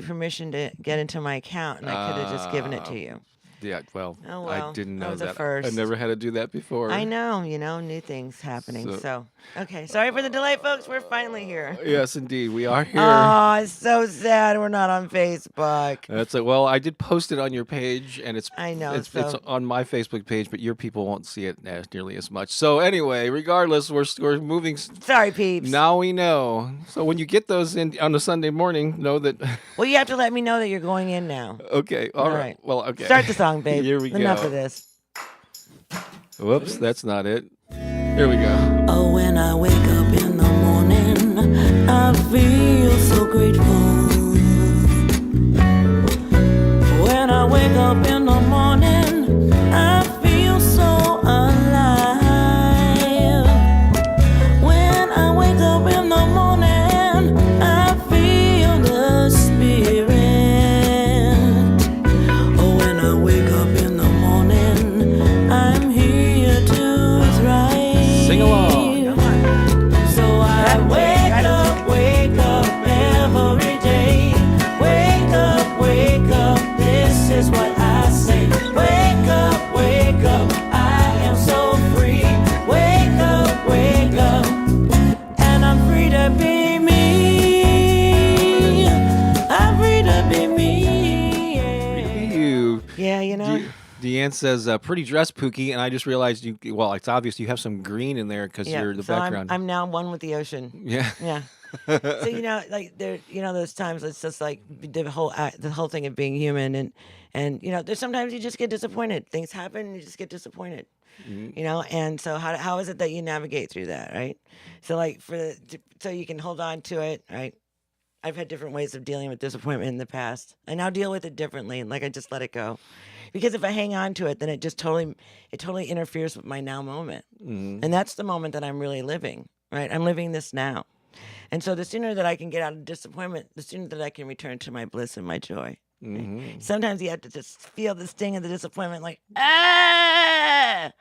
permission to get into my account, and I could have just given it to you. Yeah, well, Oh I well, didn't that know was a that. I first. never had to do that before. I know, new things happening. So, So, okay, sorry for the delay, folks. We're finally here. yes, indeed, we are here. Oh, it's so sad we're not on Facebook. That's it. Well, I did post it on your page, and I know. it's So on my Facebook page, but your people won't see it as nearly as much. So anyway, regardless, we're moving. sorry, peeps. Now we know. So when you get those in on a Sunday morning, know that. Well, you have to let me know that you're going in now. Okay. All right. Well, okay. Start the song, babe. Here we go. Enough of this. Whoops, that's not it. Here we go. Oh, when I wake up in the morning, I feel so grateful. When I wake up in the morning, I feel so alive. When I wake up in the morning, I feel the spirit. Oh, when I wake up in the morning, I'm here to thrive. Sing along. So I wake up every day. Wake up, this is what I say. Wake up, I am so free. Wake up, and I'm free to be me. I'm free to be me. Yeah, You. yeah, Deanne says, "Pretty dress, Pookie," and I just realized you. Well, it's obvious you have some green in there because you're the so background. I'm now one with the ocean. Yeah. Yeah. So like there, those times it's just like the whole thing of being human, and there's sometimes you just get disappointed. Things happen, and you just get disappointed. And so how is it that you navigate through that, right? So like so you can hold on to it, right? I've had different ways of dealing with disappointment in the past. I now deal with it differently. Like I just let it go, because if I hang on to it, then it totally interferes with my now moment, and that's the moment that I'm really living. Right? I'm living this now. And so the sooner that I can get out of disappointment, the sooner that I can return to my bliss and my joy. Right? Sometimes you have to just feel the sting of the disappointment, like, ah!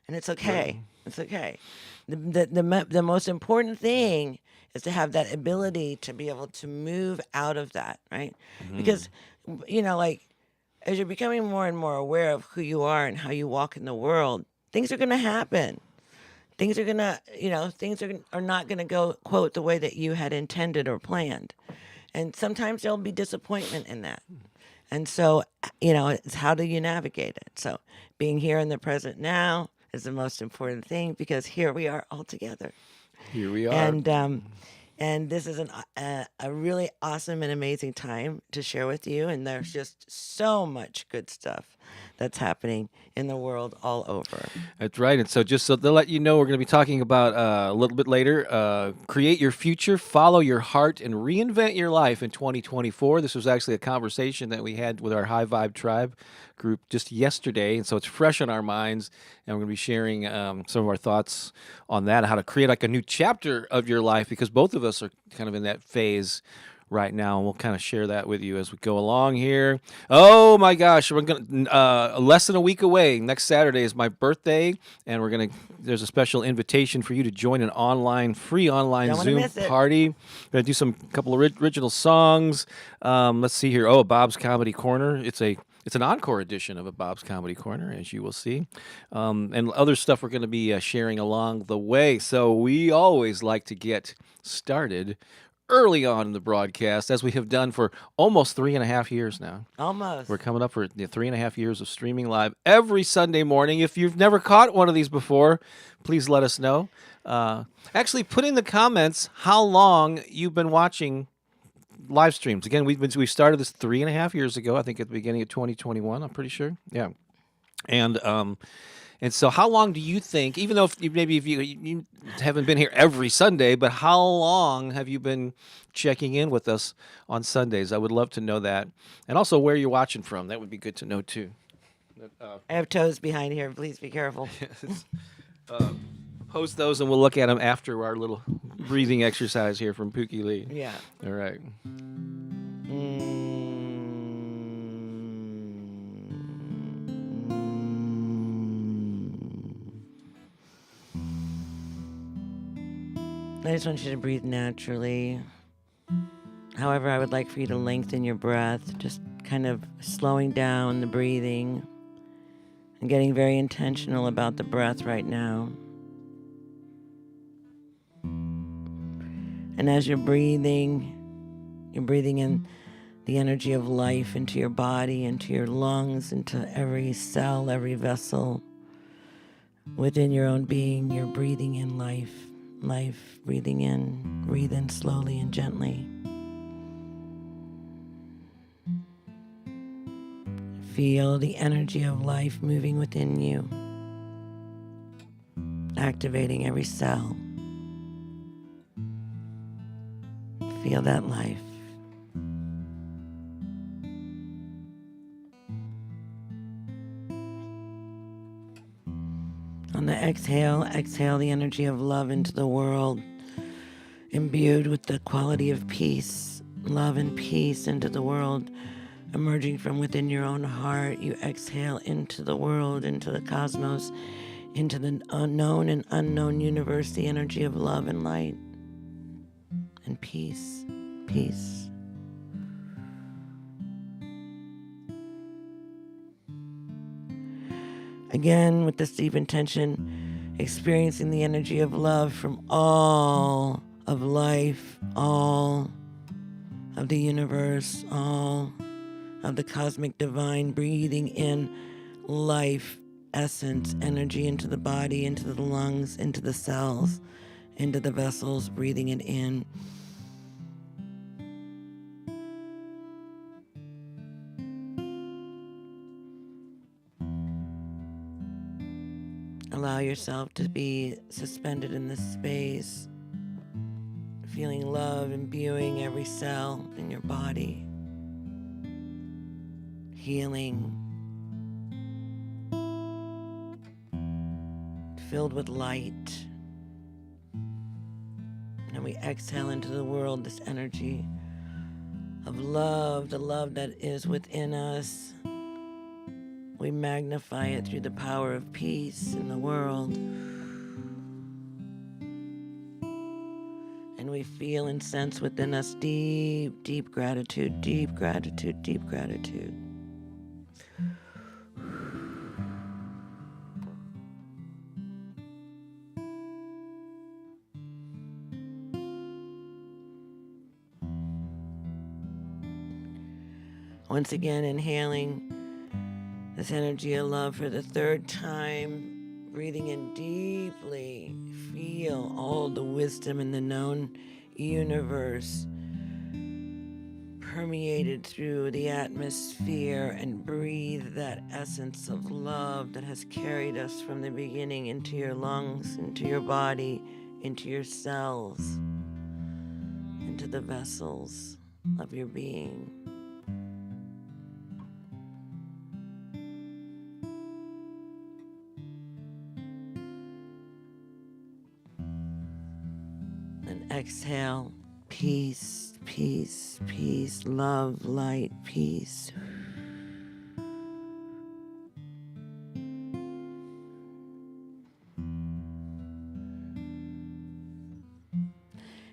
And it's okay. It's okay. The most important thing is to have that ability to be able to move out of that, right? Because, like, as you're becoming more and more aware of who you are and how you walk in the world, things are going to happen. Things are gonna, things are not gonna go, quote, the way that you had intended or planned, and sometimes there'll be disappointment in that. And so, it's how do you navigate it? So, being here in the present now is the most important thing, because here we are all together. Here we are. And this is a really awesome and amazing time to share with you. And there's just so much good stuff that's happening in the world all over. That's right. And so just so to let you know, we're going to be talking about a little bit later, create your future, follow your heart, and reinvent your life in 2024. This was actually a conversation that we had with our High Vibe Tribe group just yesterday. And so it's fresh on our minds. And we're going to be sharing some of our thoughts on that, how to create like a new chapter of your life, because both of us are kind of in that phase right now, and we'll kind of share that with you as we go along here. Oh my gosh, we're gonna less than a week away. Next Saturday is my birthday, and there's a special invitation for you to join an free online Don't wanna Zoom miss it. party. We're gonna do some couple of original songs. Let's see here. Oh, Bob's Comedy Corner. It's an encore edition of a Bob's Comedy Corner, as you will see, and other stuff we're going to be sharing along the way. So we always like to get started early on in the broadcast, as we have done for almost 3.5 years now. Almost. We're coming up for 3.5 years of streaming live every Sunday morning. If you've never caught one of these before, please let us know. Actually, put in the comments how long you've been watching live streams. Again, we started this 3.5 years ago, I think at the beginning of 2021, I'm pretty sure. Yeah. And so how long do you think, even though if you haven't been here every Sunday, but how long have you been checking in with us on Sundays? I would love to know that. And also where you're watching from. That would be good to know too. I have toes behind here. Please be careful. Post those and we'll look at them after our little breathing exercise here from Pooki Lee. Yeah. All right. I just want you to breathe naturally. However, I would like for you to lengthen your breath, just kind of slowing down the breathing and getting very intentional about the breath right now. And as you're breathing in the energy of life into your body, into your lungs, into every cell, every vessel within your own being. You're breathing in life. Life, breathing in. Breathe in slowly and gently. Feel the energy of life moving within you, activating every cell. Feel that life. On the exhale the energy of love into the world, imbued with the quality of peace. Love and peace into the world, emerging from within your own heart. You exhale into the world, into the cosmos, into the unknown and unknown universe, the energy of love and light and peace. Peace. Again, with this deep intention, experiencing the energy of love from all of life, all of the universe, all of the cosmic divine, breathing in life, essence, energy into the body, into the lungs, into the cells, into the vessels, breathing it in. Allow yourself to be suspended in this space, feeling love imbuing every cell in your body, healing, filled with light. And we exhale into the world this energy of love, the love that is within us. We magnify it through the power of peace in the world. And we feel and sense within us deep, deep gratitude, deep gratitude, deep gratitude. Once again, inhaling this energy of love for the third time, breathing in deeply. Feel all the wisdom in the known universe permeated through the atmosphere, and breathe that essence of love that has carried us from the beginning into your lungs, into your body, into your cells, into the vessels of your being. And exhale, peace, peace, peace, love, light, peace.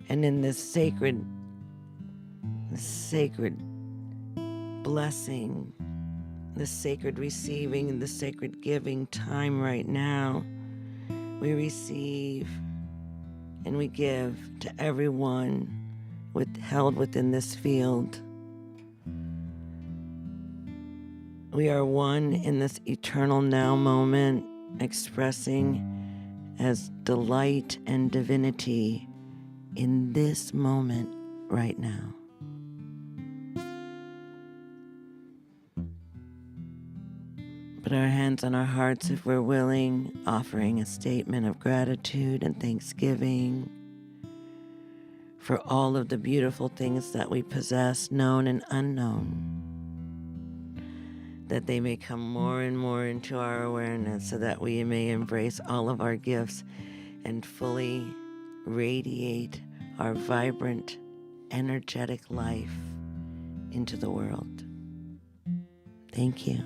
And in this sacred blessing, the sacred receiving, and the sacred giving time right now, we receive and we give to everyone held within this field. We are one in this eternal now moment, expressing as delight and divinity in this moment right now. Put our hands on our hearts if we're willing, offering a statement of gratitude and thanksgiving for all of the beautiful things that we possess, known and unknown, that they may come more and more into our awareness so that we may embrace all of our gifts and fully radiate our vibrant, energetic life into the world. Thank you.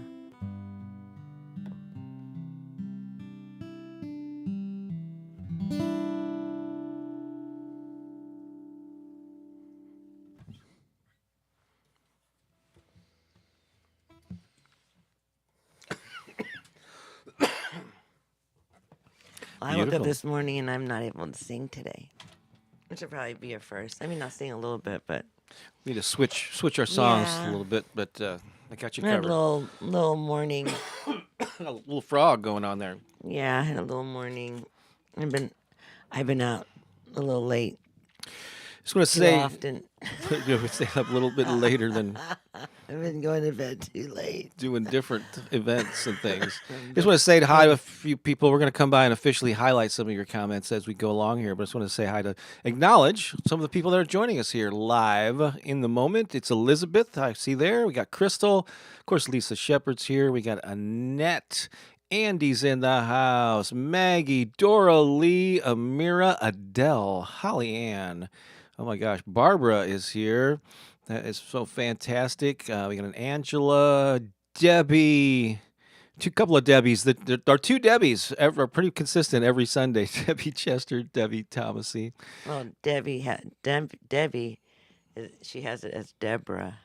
I woke up Beautiful. this morning and I'm not able to sing today. Which will probably be a first. I mean, I'll sing a little bit, but We need to switch our songs a yeah, little bit, but I got you I had a covered. little morning. A little frog going on there. Yeah, I had a little morning. I've been out a little late Just want to too say, often. stay up a little bit later than I've been going to bed too late. doing different events and things. Just want to say hi to a few people. We're going to come by and officially highlight some of your comments as we go along here. But I just want to say hi to acknowledge some of the people that are joining us here live in the moment. It's Elizabeth, I see there. We got Crystal. Of course, Lisa Shepard's here. We got Annette. Andy's in the house. Maggie, Dora Lee, Amira, Adele, Holly Ann. Oh my gosh, Barbara is here. That is so fantastic. We got an Angela, Debbie, couple of Debbies. There are two Debbies, are pretty consistent every Sunday. Debbie Chester, Debbie Thomasy. Well, Debbie, she has it as Deborah.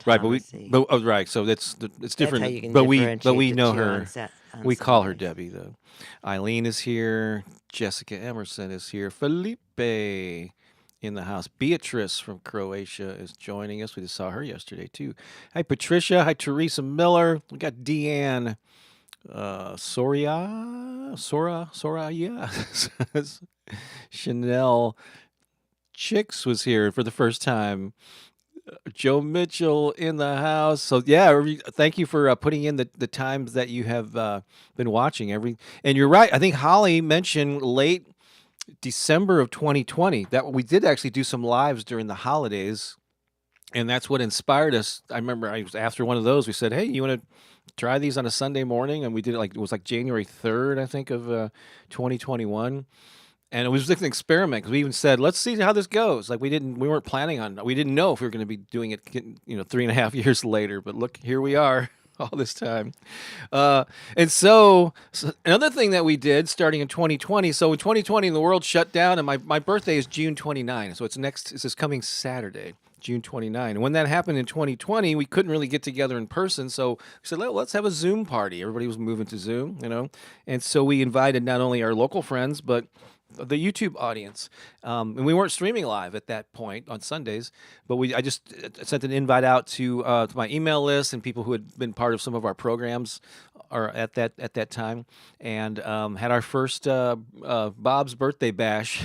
Right, Thomasy. right. So it's That's different. how you can but we differentiate the know two her. on We call her Sundays. Debbie though. Eileen is here. Jessica Emerson is here. Felipe in the house. Beatrice from Croatia is joining us. We just saw her yesterday too. Hi Patricia. Hi Teresa Miller. We got Deanne Soraya. Chanel Chicks was here for the first time. Joe Mitchell in the house. So yeah, thank you for putting in the times that you have been watching and you're right. I think Holly mentioned late December of 2020 that we did actually do some lives during the holidays, and that's what inspired us. I remember I was after one of those. We said, "Hey, you want to try these on a Sunday morning?" And we did it was like January 3rd, I think, of 2021. And it was like an experiment because we even said, let's see how this goes. Like we didn't know if we were going to be doing it, 3.5 years later. But look, here we are all this time. And so another thing that we did starting in 2020. So in 2020, the world shut down, and my birthday is June 29. So it's this coming Saturday, June 29. And when that happened in 2020, we couldn't really get together in person. So we said, let's have a Zoom party. Everybody was moving to Zoom, And so we invited not only our local friends, but the YouTube audience, and we weren't streaming live at that point on Sundays, but I just sent an invite out to my email list and people who had been part of some of our programs, or at that time, and had our first Bob's birthday bash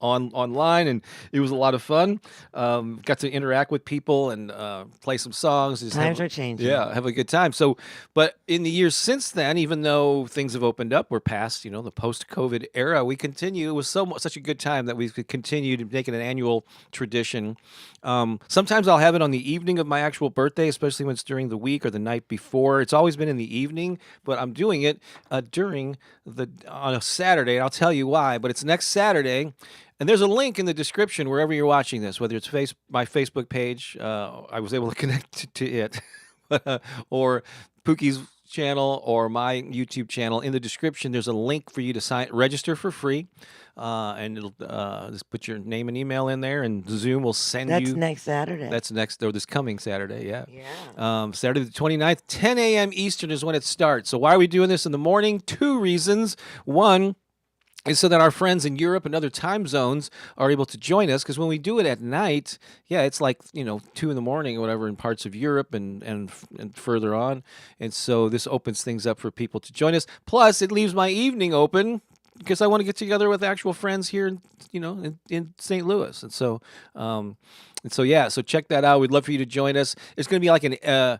online, and it was a lot of fun. Got to interact with people and play some songs. Times are changing. Yeah, have a good time. So, but in the years since then, even though things have opened up, we're past the post-COVID era. We continue. It was such a good time that we could continue to make it an annual tradition. Sometimes I'll have it on the evening of my actual birthday, especially when it's during the week or the night before. It's always been in the evening, but I'm doing it on a Saturday, and I'll tell you why. But it's next Saturday. And there's a link in the description wherever you're watching this, whether it's my Facebook page, I was able to connect to it, or Pookie's channel or my YouTube channel. In the description, there's a link for you to register for free, and it'll just put your name and email in there, and Zoom will send you. That's next Saturday. That's this coming Saturday, yeah. Yeah. Saturday the 29th, 10 a.m. Eastern is when it starts. So why are we doing this in the morning? 2 reasons. One is so that our friends in Europe and other time zones are able to join us, because when we do it at night, it's like 2 in the morning or whatever in parts of Europe and further on, and so this opens things up for people to join us. Plus, it leaves my evening open because I want to get together with actual friends here, in St. Louis, and so so check that out. We'd love for you to join us. It's going to be like an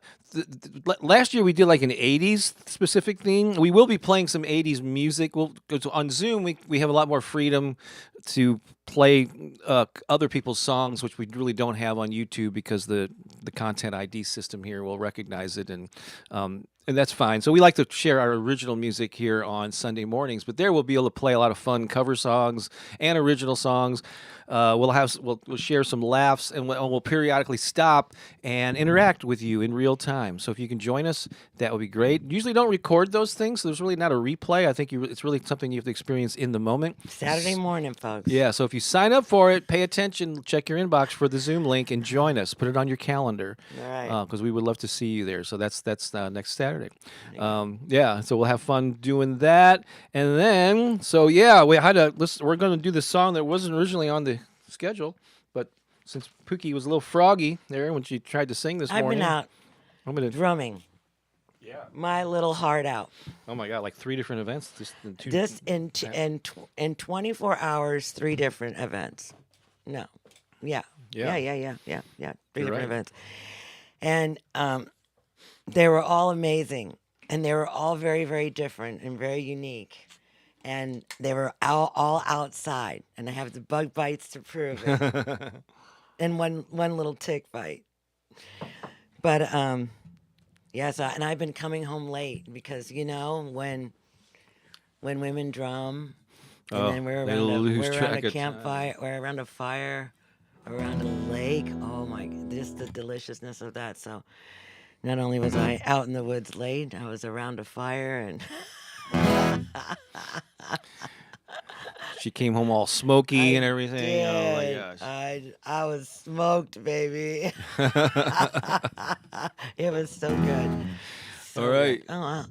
last year we did like an 80s specific theme. We will be playing some 80s music. We'll go on Zoom. We have a lot more freedom to play other people's songs, which we really don't have on YouTube because the content ID system here will recognize it, and that's fine. So we like to share our original music here on Sunday mornings, but there we'll be able to play a lot of fun cover songs and original songs. We'll share some laughs, and we'll periodically stop and interact with you in real time. So if you can join us, that would be great. Usually don't record those things, so there's really not a replay. I think it's really something you have to experience in the moment. Saturday morning, folks. Yeah, so if you sign up for it, pay attention, check your inbox for the Zoom link, and join us. Put it on your calendar. All right. Because we would love to see you there. So that's next Saturday. Saturday. Yeah, so we'll have fun doing that. And then, so yeah, we had to listen. We're going to do this song that wasn't originally on the schedule, but since Pooki was a little froggy there when she tried to sing this I've morning, been out I'm going to. drumming Yeah. my little heart out. Oh my God, like 3 different events. Just in 24 hours, 3 different events. No. Yeah. Yeah. Yeah. 3 You're different right. events. And they were all amazing. And they were all very, very different and very unique. And they were all outside. And I have the bug bites to prove it. And one little tick bite. But yes, and I've been coming home late because when women drum, and then we're they around lose a track of campfire, we're around a fire, around a lake. Oh my! Just the deliciousness of that. So, not only was I out in the woods late, I was around a fire, and She came home all smoky and I everything. Oh my did. gosh. I was smoked, baby. It was so good. So All right. good. Oh,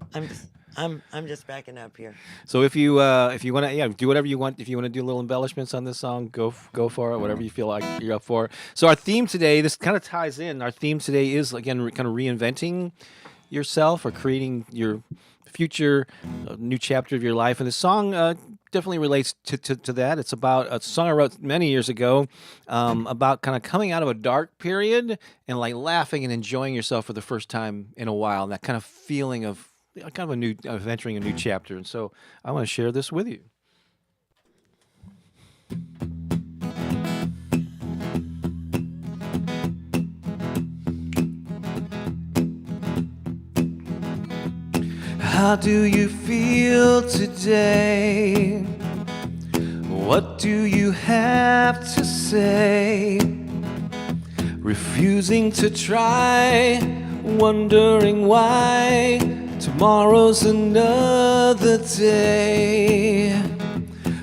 I'm just backing up here. So if you want to do whatever you want. If you want to do little embellishments on this song, go for it. Whatever you feel like you're up for. So our theme today, this kind of ties in. Our theme today is again kind of reinventing yourself or creating your future, new chapter of your life. And the song definitely relates to that. It's about a song I wrote many years ago about kind of coming out of a dark period and like laughing and enjoying yourself for the first time in a while. And that kind of feeling of kind of entering a new chapter. And so I want to share this with you. How do you feel today? What do you have to say? Refusing to try, wondering why tomorrow's another day.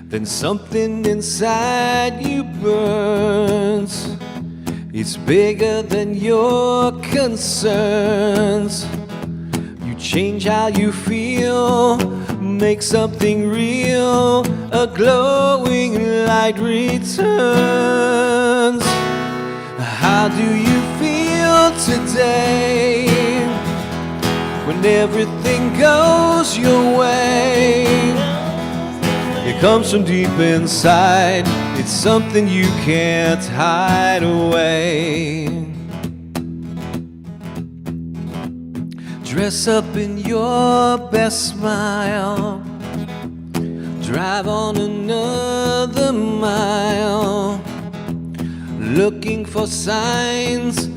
Then something inside you burns. It's bigger than your concerns. Change how you feel, make something real, a glowing light returns. How do you feel today when everything goes your way? It comes from deep inside, it's something you can't hide away. Dress up in your best smile, drive on another mile, looking for signs,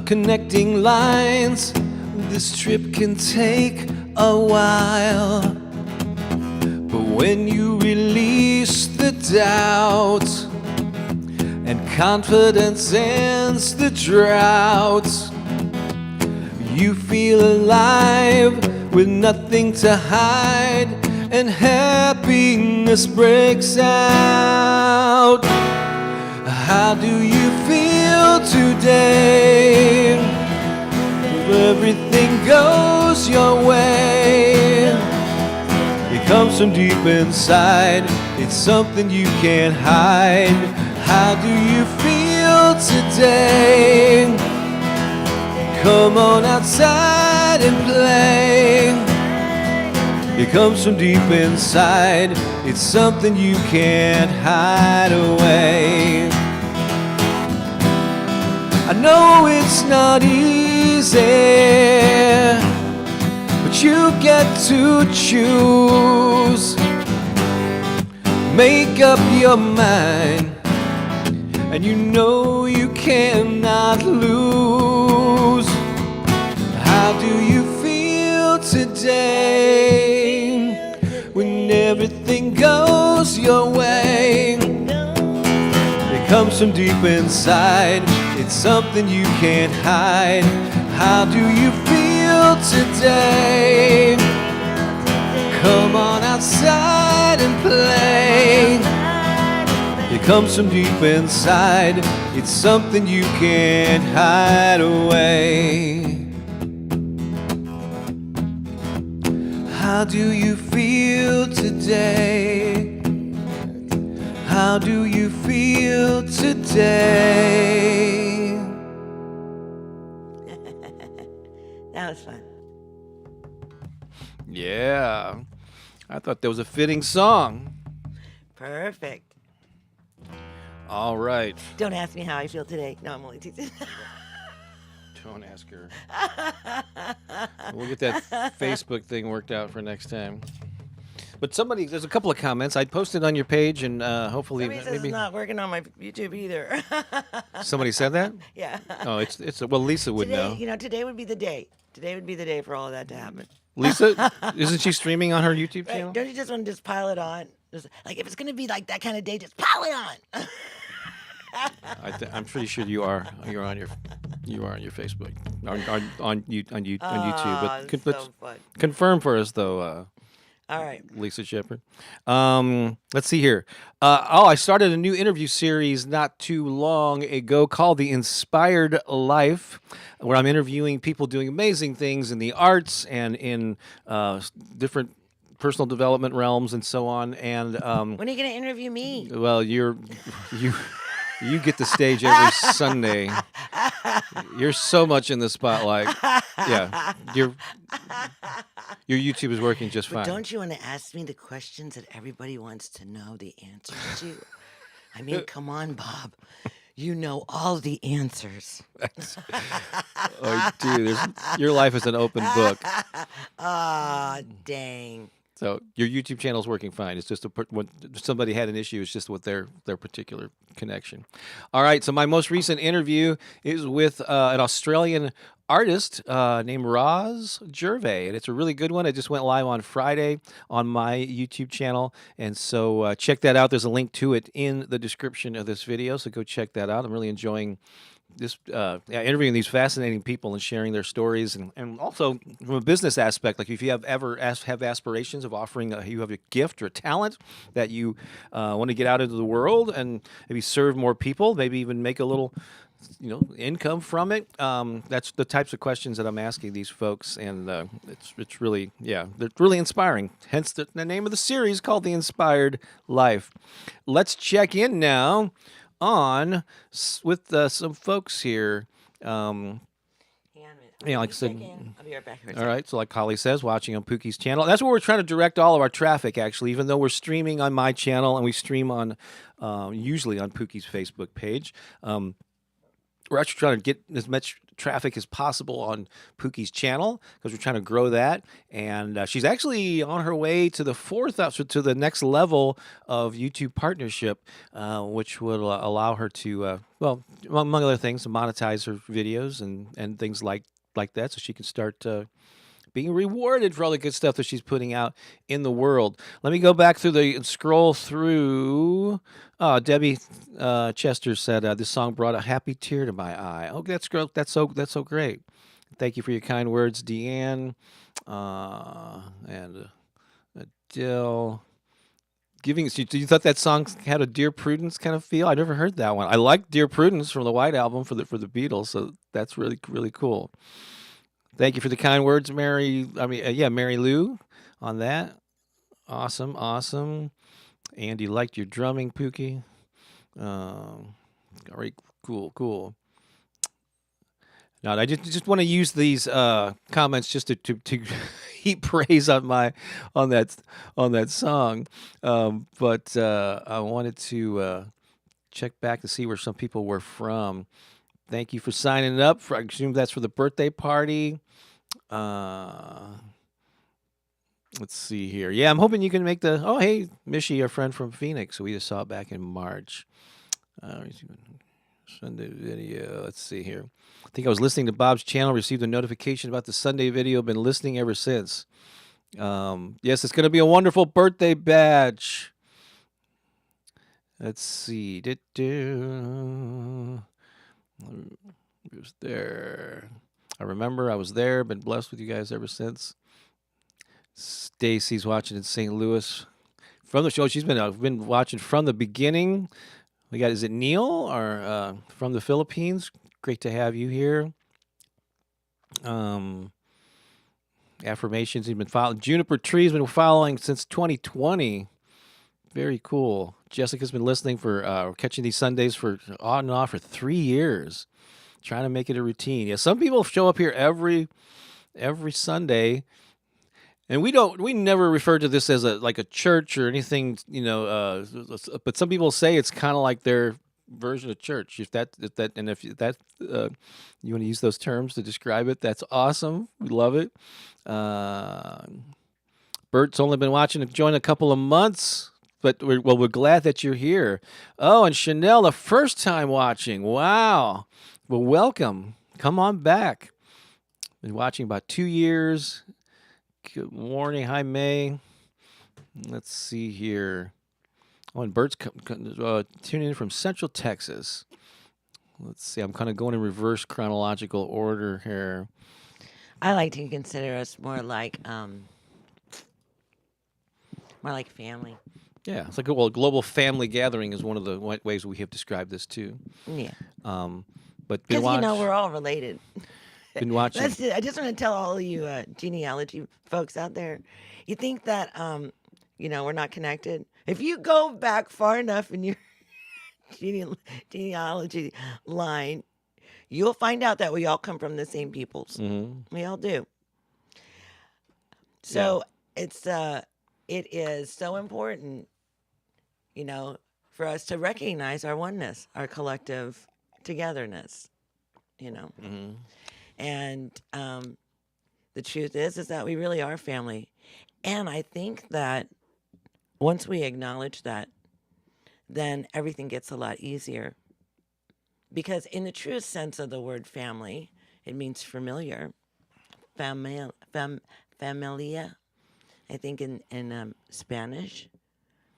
connecting lines. This trip can take a while, but when you release the doubt and confidence ends the drought, you feel alive with nothing to hide, and happiness breaks out. How do you feel today? If everything goes your way, it comes from deep inside, it's something you can't hide. How do you feel today? Come on outside and play. It comes from deep inside, it's something you can't hide away. I know it's not easy, but you get to choose. Make up your mind, and you know you cannot lose. How do you feel today when everything goes your way? It comes from deep inside, it's something you can't hide. How do you feel today? Come on outside and play. It comes from deep inside, it's something you can't hide away. How do you feel today? How do you feel today? That was fun. Yeah. I thought that was a fitting song. Perfect. All right. Don't ask me how I feel today. No, I'm only teasing. Don't ask her. We'll get that Facebook thing worked out for next time. But there's a couple of comments. I posted on your page, and hopefully Somebody says it's not working on my YouTube either. somebody said that. Yeah. Oh, well, Lisa would Today, know. today would be the day. Today would be the day for all of that to happen. Lisa, isn't she streaming on her YouTube Right? channel? Don't you just want to just pile it on? Just, like, if it's going to be like that kind of day, just pile it on. I'm pretty sure you are. You're on your Facebook on YouTube. But so fun. confirm for us though. All right. Lisa Shepherd. Let's see here. I started a new interview series not too long ago called The Inspired Life, where I'm interviewing people doing amazing things in the arts and in different personal development realms and so on. And When are you going to interview me? well, you get the stage every Sunday. You're so much in the spotlight. Yeah, your YouTube is working just fine. But don't you want to ask me the questions that everybody wants to know the answers to? I mean, come on, Bob. You know all the answers. Oh, dude, your life is an open book. Ah, dang. So your YouTube channel is working fine. It's just when somebody had an issue, it's just with their particular connection. All right. So my most recent interview is with an Australian artist named Ros Gervay, and it's a really good one. It just went live on Friday on my YouTube channel, and so check that out. There's a link to it in the description of this video, so go check that out. I'm really enjoying this interviewing these fascinating people and sharing their stories, and also from a business aspect, like if you have aspirations of offering you have a gift or a talent that you want to get out into the world and maybe serve more people, maybe even make a little income from it. That's the types of questions that I'm asking these folks, and it's really, they're really inspiring. Hence the name of the series called The Inspired Life. Let's check in now with some folks here. Hang on a minute. Like I said, I'll be right back. all right. So like Holly says, watching on Pookie's channel. That's where we're trying to direct all of our traffic, actually, even though we're streaming on my channel and we stream on usually on Pookie's Facebook page. We're actually trying to get as much traffic as possible on Pookie's channel because we're trying to grow that. And she's actually on her way to the next level of YouTube partnership, which will allow her to, among other things, to monetize her videos and things like that, so she can start being rewarded for all the good stuff that she's putting out in the world. Let me go back and scroll through. Debbie Chester said this song brought a happy tear to my eye. Oh, that's so great. Thank you for your kind words, Deanne and Adele. You thought that song had a Dear Prudence kind of feel? I never heard that one. I like Dear Prudence from the White Album for the Beatles, so that's really, really cool. Thank you for the kind words, Mary Lou, on that. Awesome. Andy liked your drumming, Pookie. All right, cool. Now, I just want to use these comments just to heap praise on that song, but I wanted to check back to see where some people were from. Thank you for signing up. I assume that's for the birthday party. Let's see here. Yeah, I'm hoping you can make the. Oh, hey, Mishi, our friend from Phoenix. We just saw it back in March. Sunday video. Let's see here. I think I was listening to Bob's channel, received a notification about the Sunday video. Been listening ever since. Yes, it's going to be a wonderful birthday badge. Let's see. It was there. I remember I was there. Been blessed with you guys ever since. Stacy's watching in St. Louis from the show. She's been watching from the beginning. We got, is it Neil or from the Philippines? Great to have you here. Affirmations. He's been following. Juniper Tree's been following since 2020. Very cool. Jessica's been listening for catching these Sundays for on and off for 3 years, trying to make it a routine. Yeah, some people show up here every Sunday, and we never refer to this as a church or anything, but some people say it's kind of like their version of church. If that you want to use those terms to describe it, that's awesome. We love it. Uh, Bert's only been watching and joined a couple of months, but we're glad that you're here. Oh, and Chanel, the first time watching. Wow. Well, welcome. Come on back. Been watching about 2 years. Good morning. Hi, May. Let's see here. Oh, and Bert's tuning in from Central Texas. Let's see. I'm kind of going in reverse chronological order here. I like to consider us more like family. Yeah, it's like a global family gathering is one of the ways we have described this too. Yeah. But Because we're all related. Been watching. I just want to tell all of you genealogy folks out there, you think that we're not connected. If you go back far enough in your genealogy line, you'll find out that we all come from the same peoples. Mm-hmm. We all do. So it is so important, for us to recognize our oneness, our collective togetherness, Mm-hmm. And the truth is that we really are family. And I think that once we acknowledge that, then everything gets a lot easier. Because in the truest sense of the word family, it means familiar. Familia, I think in Spanish.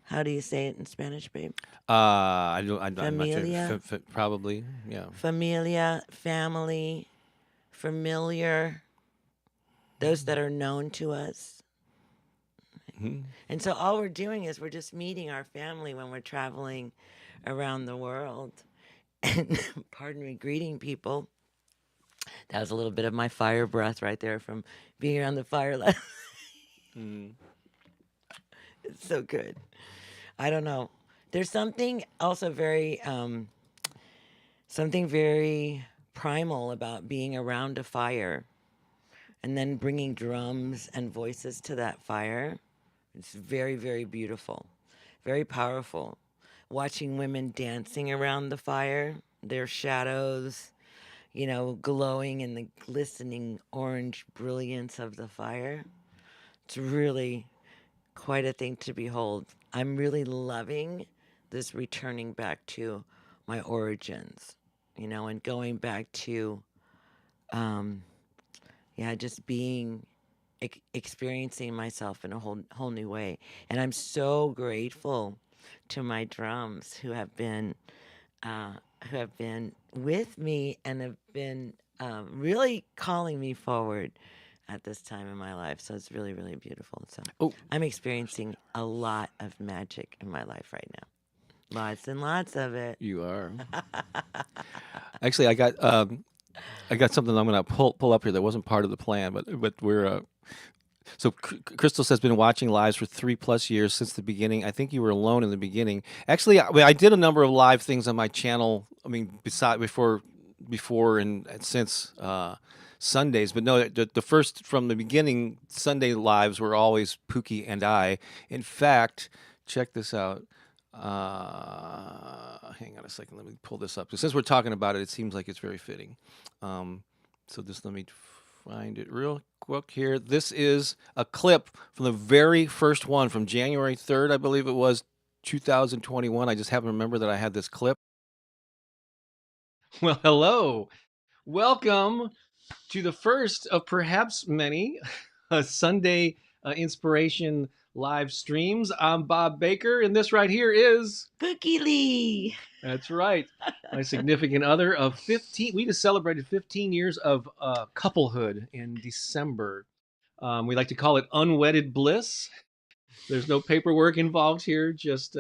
How do you say it in Spanish, babe? I'm not Familia. sure. Probably, yeah. Familia, family, familiar, those that are known to us. Mm-hmm. And so all we're doing is we're just meeting our family when we're traveling around the world. And pardon me, greeting people. That was a little bit of my fire breath right there from being around the fire last Mm. It's so good. I don't know. There's something also something very primal about being around a fire and then bringing drums and voices to that fire. It's very, very beautiful, very powerful. Watching women dancing around the fire, their shadows, glowing in the glistening orange brilliance of the fire. It's really quite a thing to behold. I'm really loving this returning back to my origins, and going back to, just being, experiencing myself in a whole new way. And I'm so grateful to my drums who have been with me and have been really calling me forward at this time in my life. So it's really, really beautiful. So I'm experiencing a lot of magic in my life right now. Lots and lots of it. You are. Actually, I got something I'm going to pull up here that wasn't part of the plan, but we're. So Crystal has been watching lives for 3+ years since the beginning. I think you were alone in the beginning. Actually, I did a number of live things on my channel. I mean, before and since Sundays, but no, the first from the beginning Sunday lives were always Pooki and I. In fact, check this out. Hang on a second. Let me pull this up. Since we're talking about it, it seems like it's very fitting. So just let me find it real quick here. This is a clip from the very first one from January 3rd, I believe it was, 2021. I just happen to remember that I had this clip. Well, hello. Welcome to the first of perhaps many Sunday inspiration live streams. I'm Bob Baker, and this right here is Pooki Lee. That's right. My significant other of 15. We just celebrated 15 years of couplehood in December. We like to call it unwedded bliss. There's no paperwork involved here, just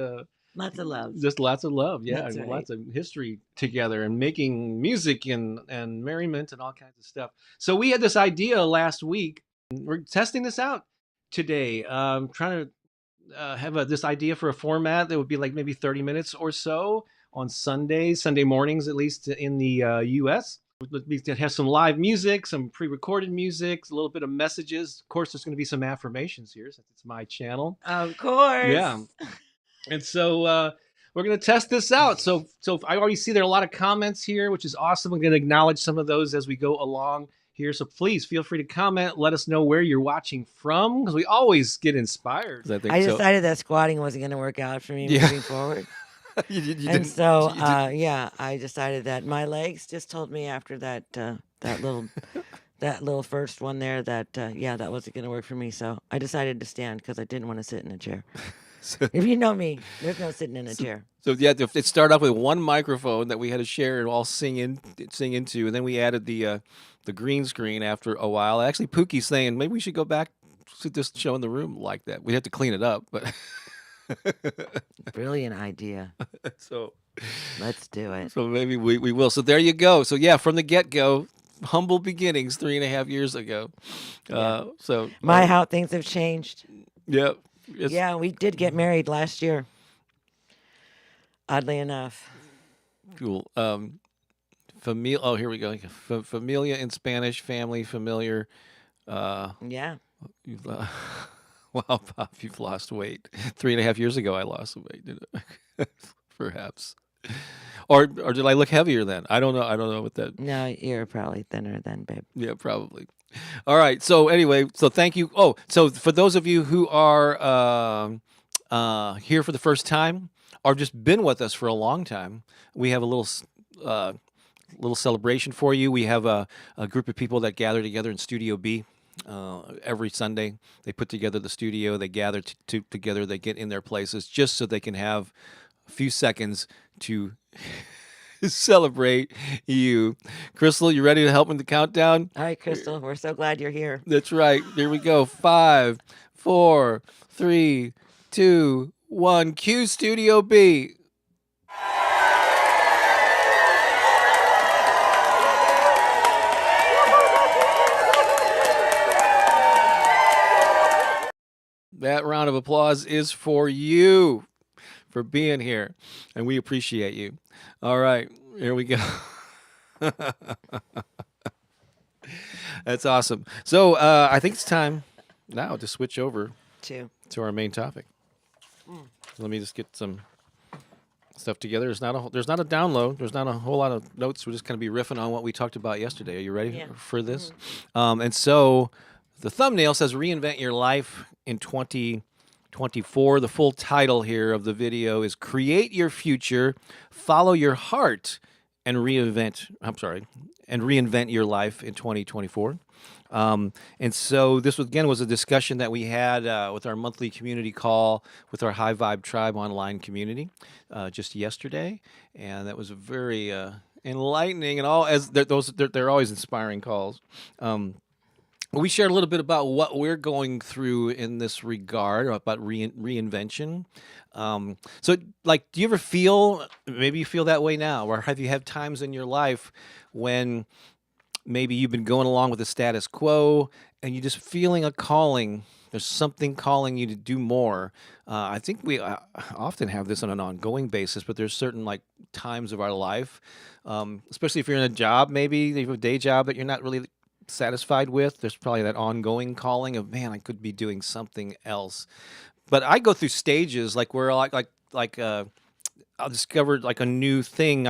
lots of love. Just lots of love, yeah. That's right. Lots of history together and making music and merriment and all kinds of stuff. So we had this idea last week We're testing this out today. Trying to have this idea for a format that would be like maybe 30 minutes or so on Sundays, Sunday mornings, at least in the U.S. We can have some live music, some pre-recorded music, a little bit of messages. Of course, there's going to be some affirmations here since it's my channel. Of course. Yeah. And so we're going to test this out. So I already see there are a lot of comments here, which is awesome. I'm going to acknowledge some of those as we go along here. So please feel free to comment. Let us know where you're watching from, because we always get inspired. I decided that squatting wasn't going to work out for me moving forward. And so, I decided that my legs just told me after that little first one there that that wasn't going to work for me. So I decided to stand because I didn't want to sit in a chair. If you know me, there's no sitting in a chair. So it started off with one microphone that we had to share and all sing into, and then we added the green screen after a while. Actually, Pookie's saying maybe we should go back to just showing the room like that. We have to clean it up, but brilliant idea. So let's do it. So maybe we will. So there you go. So yeah, from the get-go, humble beginnings 3.5 years ago. Yeah. So how things have changed. Yeah. Yeah, we did get married last year. Oddly enough. Cool. Oh, here we go. Familia in Spanish, family, familiar. Yeah. Wow, Bob, you've lost weight. 3.5 years ago, I lost some weight, didn't I? Perhaps. Or did I look heavier then? I don't know. I don't know what that. No, you're probably thinner then, babe. Yeah, probably. All right. So anyway, so thank you. Oh, so for those of you who are here for the first time or just been with us for a long time, we have a little celebration for you. We have a group of people that gather together in Studio B. Every Sunday, they put together the studio. They gather together. They get in their places just so they can have a few seconds to celebrate you. Crystal, you ready to help in the countdown? All right, Crystal, we're so glad you're here. That's right. Here we go. 5, 4, 3, 2, 1. Cue Studio B. That round of applause is for you for being here, and we appreciate you. All right, here we go. That's awesome. So I think it's time now to switch over to our main topic. Let me just get some stuff together. There's not a download. There's not a whole lot of notes. We're just going to be riffing on what we talked about yesterday. Are you ready for this? And so the thumbnail says Reinvent Your Life in 2024. The full title here of the video is Create Your Future, Follow Your Heart, and Reinvent Your Life in 2024. And so this was a discussion that we had with our monthly community call with our High Vibe Tribe online community just yesterday, and that was a very enlightening and all as they're always inspiring calls. We shared a little bit about what we're going through in this regard about reinvention. So, like, do you ever feel, maybe you feel that way now, or have you had times in your life when maybe you've been going along with the status quo and you're just feeling a calling? There's something calling you to do more. I think we often have this on an ongoing basis, but there's certain like times of our life, especially if you're in a job, maybe you have a day job that you're not really satisfied with. There's probably that ongoing calling of, man, I could be doing something else. But I go through stages like where I'll discover like a new thing.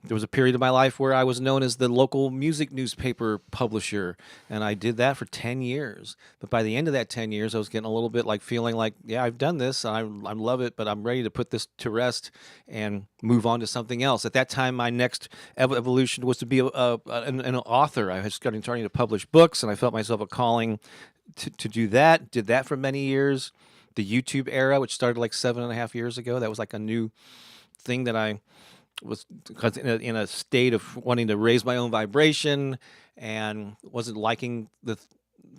There was a period of my life where I was known as the local music newspaper publisher, and I did that for 10 years. But by the end of that 10 years, I was getting a little bit like feeling like, yeah, I've done this, I love it, but I'm ready to put this to rest and move on to something else. At that time, my next evolution was to be an author. I was starting to publish books, and I felt myself a calling to do that. Did that for many years. The YouTube era, which started like 7.5 years ago, that was like a new thing that I was in a state of wanting to raise my own vibration and wasn't liking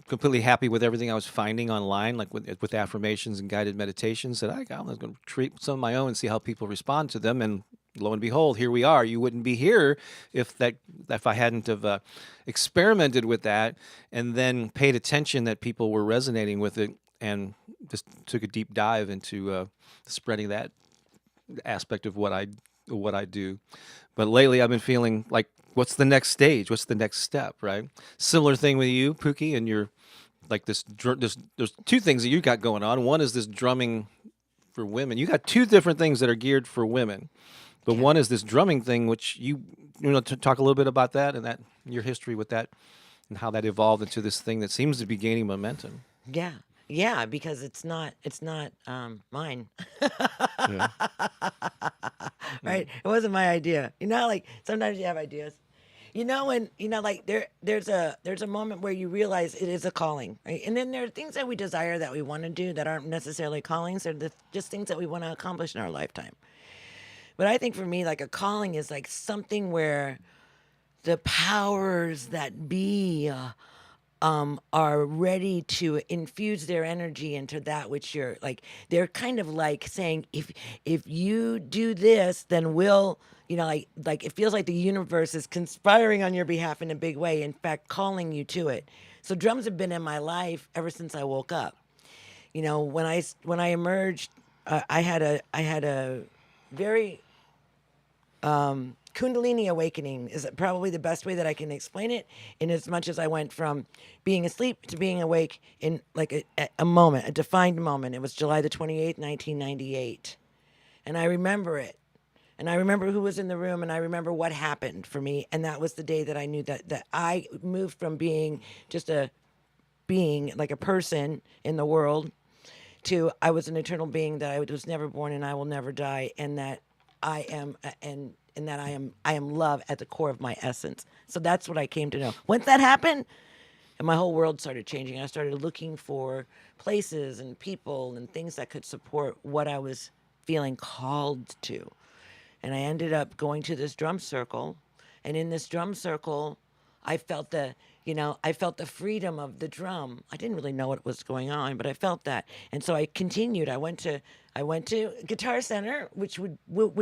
completely happy with everything I was finding online, like with affirmations and guided meditations. That I was going to treat some of my own and see how people respond to them. And lo and behold, here we are. You wouldn't be here if I hadn't have experimented with that and then paid attention that people were resonating with it and just took a deep dive into spreading that aspect of what I do. But lately, I've been feeling like, what's the next stage? What's the next step? Right? Similar thing with you, Pookie, and your like this. There's two things that you got going on. One is this drumming for women. You got two different things that are geared for women. But Yeah. one is this drumming thing, which you know to talk a little bit about that and that your history with that and how that evolved into this thing that seems to be gaining momentum. Yeah. Yeah, because it's not mine. Yeah. Right? It wasn't my idea. Like sometimes you have ideas. When like there's a moment where you realize it is a calling, right? And then there are things that we desire that we want to do that aren't necessarily callings. They're just things that we want to accomplish in our lifetime. But I think for me, like a calling is like something where the powers that be are ready to infuse their energy into that which you're like. They're kind of like saying, if you do this, then we'll, like it feels like the universe is conspiring on your behalf in a big way. In fact, calling you to it. So drums have been in my life ever since I woke up. When I emerged, I had a very Kundalini awakening is probably the best way that I can explain it. In as much as I went from being asleep to being awake in like a moment, a defined moment. It was July the 28th, 1998, and I remember it. And I remember who was in the room, and I remember what happened for me. And that was the day that I knew that I moved from being just a being, like a person in the world, to I was an eternal being, that I was never born and I will never die, and that I am and that I am love at the core of my essence. So that's what I came to know. Once that happened, and my whole world started changing. I started looking for places and people and things that could support what I was feeling called to. And I ended up going to this drum circle, and in this drum circle, I felt the freedom of the drum. I didn't really know what was going on, but I felt that, and so I continued. I went to Guitar Center, which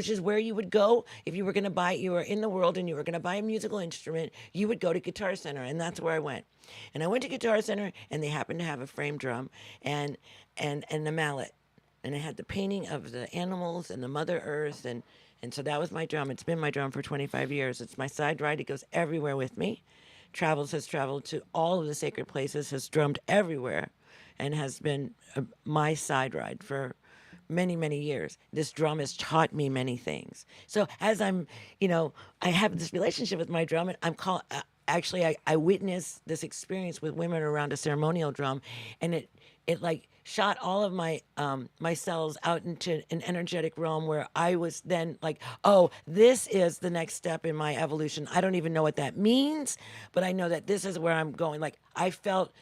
is where you would go if you were going to buy. You were in the world and you were going to buy a musical instrument. You would go to Guitar Center, and that's where I went. And I went to Guitar Center, and they happened to have a frame drum and a mallet, and it had the painting of the animals and the Mother Earth, and so that was my drum. It's been my drum for 25 years. It's my side ride. It goes everywhere with me. Has traveled to all of the sacred places, has drummed everywhere, and has been my side ride for many, many years. This drum has taught me many things. So as I have this relationship with my drum, and actually, I witnessed this experience with women around a ceremonial drum, and it like shot all of my cells out into an energetic realm where I was then like, oh, this is the next step in my evolution. I don't even know what that means, but I know that this is where I'm going. Like I felt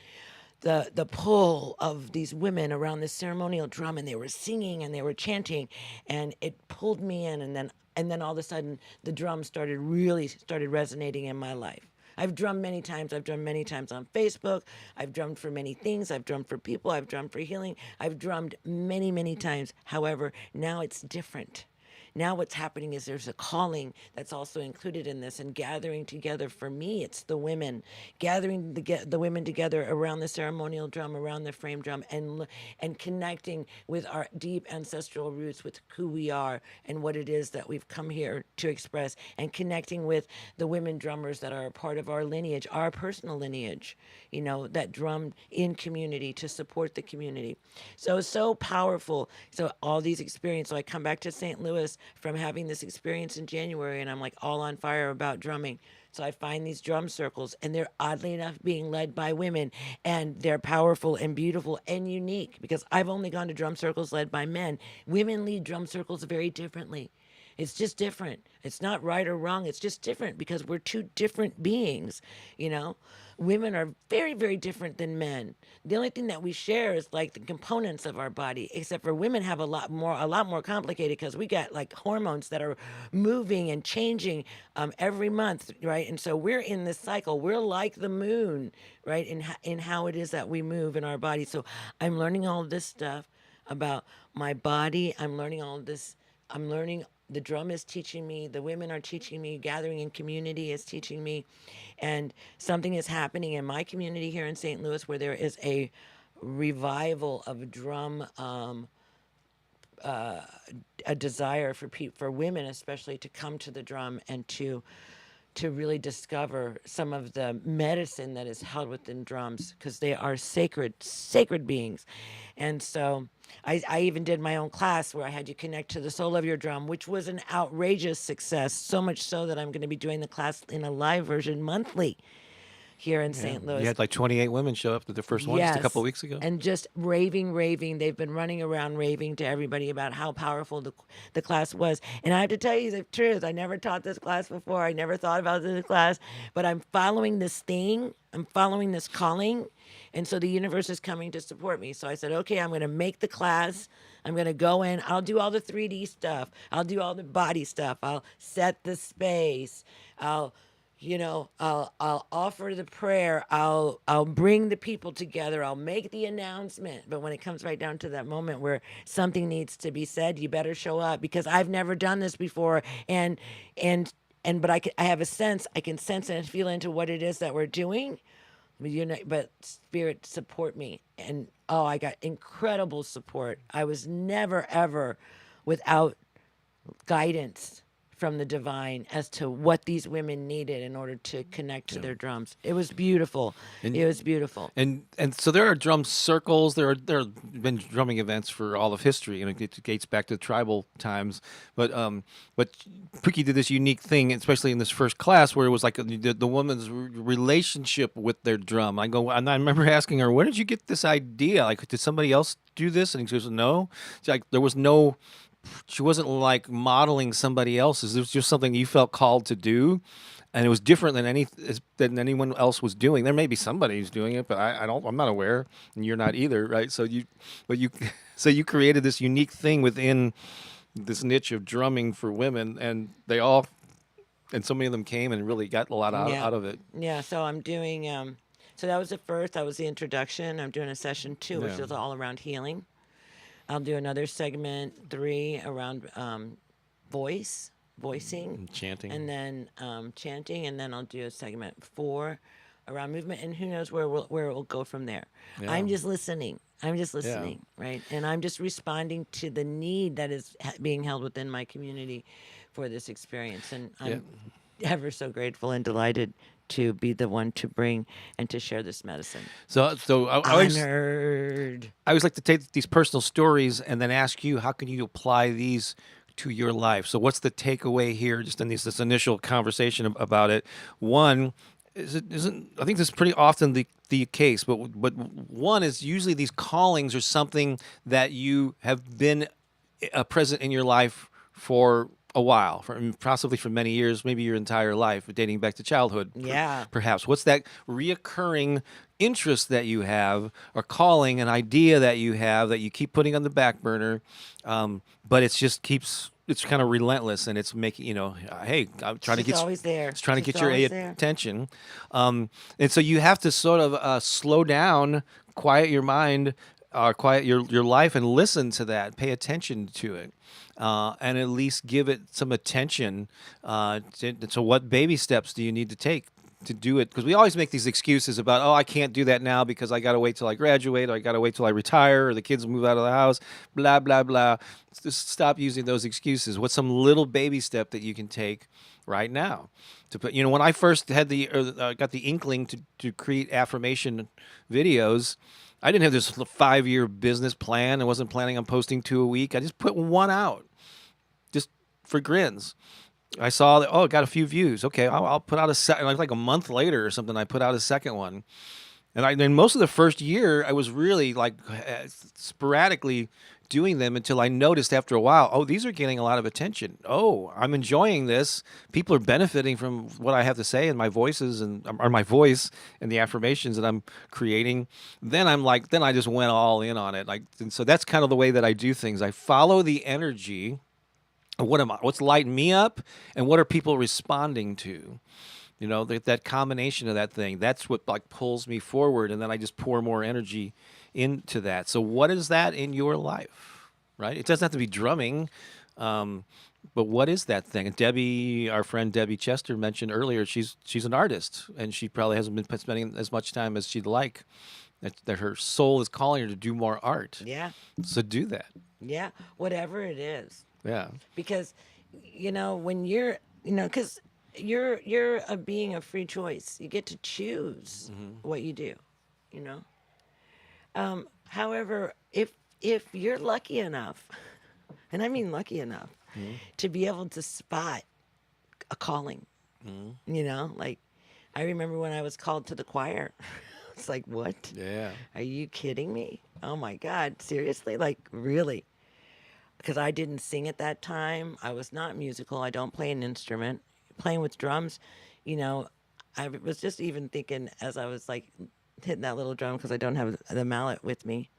the pull of these women around this ceremonial drum, and they were singing and they were chanting, and it pulled me in, and then all of a sudden the drum started resonating in my life. I've drummed many times. I've drummed many times on Facebook. I've drummed for many things. I've drummed for people. I've drummed for healing. I've drummed many, many times. However, now it's different. Now what's happening is there's a calling that's also included in this, and gathering together. For me, it's the women, gathering the women together around the ceremonial drum, around the frame drum, and connecting with our deep ancestral roots, with who we are and what it is that we've come here to express, and connecting with the women drummers that are a part of our lineage, our personal lineage, that drummed in community to support the community. So powerful. So all these experiences. So I come back to St. Louis from having this experience in January, and I'm like all on fire about drumming. So I find these drum circles, and they're oddly enough being led by women, and they're powerful and beautiful and unique, because I've only gone to drum circles led by men. Women lead drum circles very differently. It's just different. It's not right or wrong. It's just different because we're two different beings, you know? Women are very, very different than men. The only thing that we share is like the components of our body, except for women have a lot more complicated, because we got like hormones that are moving and changing every month, right? And so we're in this cycle. We're like the moon, right? In how it is that we move in our body. So I'm learning all this stuff about my body. I'm learning all this. I'm learning the drum is teaching me, the women are teaching me, gathering in community is teaching me, and something is happening in my community here in St. Louis where there is a revival of drum, a desire for for women especially to come to the drum and to really discover some of the medicine that is held within drums because they are sacred beings. And so I even did my own class where I had you connect to the soul of your drum, which was an outrageous success, so much so that I'm going to be doing the class in a live version monthly here in Yeah. St. You Louis. had like 28 women show up to the first one just a couple Yes. of weeks ago. And just raving. They've been running around raving to everybody about how powerful the class was. And I have to tell you the truth. I never taught this class before. I never thought about this class, but I'm following this thing. I'm following this calling. And so the universe is coming to support me. So I said, okay, I'm going to make the class. I'm going to go in. I'll do all the 3D stuff. I'll do all the body stuff. I'll set the space. I'll offer the prayer. I'll bring the people together. I'll make the announcement. But when it comes right down to that moment where something needs to be said, you better show up because I've never done this before. But I have a sense. I can sense and feel into what it is that we're doing. But spirit support me, and I got incredible support. I was never ever without guidance from the divine as to what these women needed in order to connect to their drums. It was beautiful. It was beautiful. And so there are drum circles. There have been drumming events for all of history, and it dates back to tribal times. But Pooki did this unique thing, especially in this first class, where it was like the woman's relationship with their drum. And I remember asking her, "Where did you get this idea? Like, did somebody else do this?" And she goes, "No." It's like there was no. She wasn't like modeling somebody else's. It was just something you felt called to do, and it was different than anyone else was doing. There may be somebody who's doing it, but I'm not aware, and you're not either, right? So you created this unique thing within this niche of drumming for women, and so many of them came and really got a lot out of it. Yeah, so I'm doing so that was the first, that was the introduction. I'm doing a session 2, which is all around healing. I'll do another segment 3 around voicing, chanting, and then chanting, and then I'll do a segment 4 around movement, and who knows where it will go from there. Yeah. I'm just listening, right? And I'm just responding to the need that is being held within my community for this experience, and I'm ever so grateful and delighted to be the one to bring and to share this medicine. So I always like to take these personal stories and then ask you, how can you apply these to your life? So what's the takeaway here, just in this initial conversation about it? One, I think this is pretty often the case, but one is usually these callings are something that you have been present in your life for a while, possibly for many years, maybe your entire life, dating back to childhood. Yeah. Perhaps. What's that reoccurring interest that you have, or calling, an idea that you have that you keep putting on the back burner, but it's kind of relentless, and it's making, hey, I'm trying to get, always there. It's trying to She's get your always there. attention. And so you have to sort of slow down, quiet your mind, quiet your life, and listen to that, pay attention to it. And at least give it some attention. So what baby steps do you need to take to do it? Because we always make these excuses about, I can't do that now because I got to wait till I graduate, or I got to wait till I retire, or the kids move out of the house, blah, blah, blah. Just stop using those excuses. What's some little baby step that you can take right now? To put, when I first had got the inkling to create affirmation videos, I didn't have this 5-year business plan. I wasn't planning on posting 2 a week. I just put one out, just for grins. I saw that, it got a few views. Okay, I'll put out a second. Like a month later or something, I put out a second one. And then most of the first year, I was really like sporadically doing them until I noticed after a while, these are getting a lot of attention. I'm enjoying this. People are benefiting from what I have to say and my voices or my voice and the affirmations that I'm creating. Then I just went all in on it. And so that's kind of the way that I do things. I follow the energy of what's lighting me up, and what are people responding to. That combination of that thing, that's what pulls me forward, and then I just pour more energy into that. So what is that in your life, right? It doesn't have to be drumming. But what is that thing? And Debbie, our friend Debbie Chester mentioned earlier, she's an artist, and she probably hasn't been spending as much time as she'd like. That her soul is calling her to do more art. Yeah. So do that. Yeah. Whatever it is. Yeah. Because, when you're, because you're a being of free choice. You get to choose what you do, you know. However, if you're lucky enough, and I mean lucky enough, to be able to spot a calling, like I remember when I was called to the choir. It's like, what? Yeah. Are you kidding me? Oh my God, seriously? Like, really? Because I didn't sing at that time. I was not musical. I don't play an instrument. Playing with drums, I was just even thinking as I was like hitting that little drum because I don't have the mallet with me.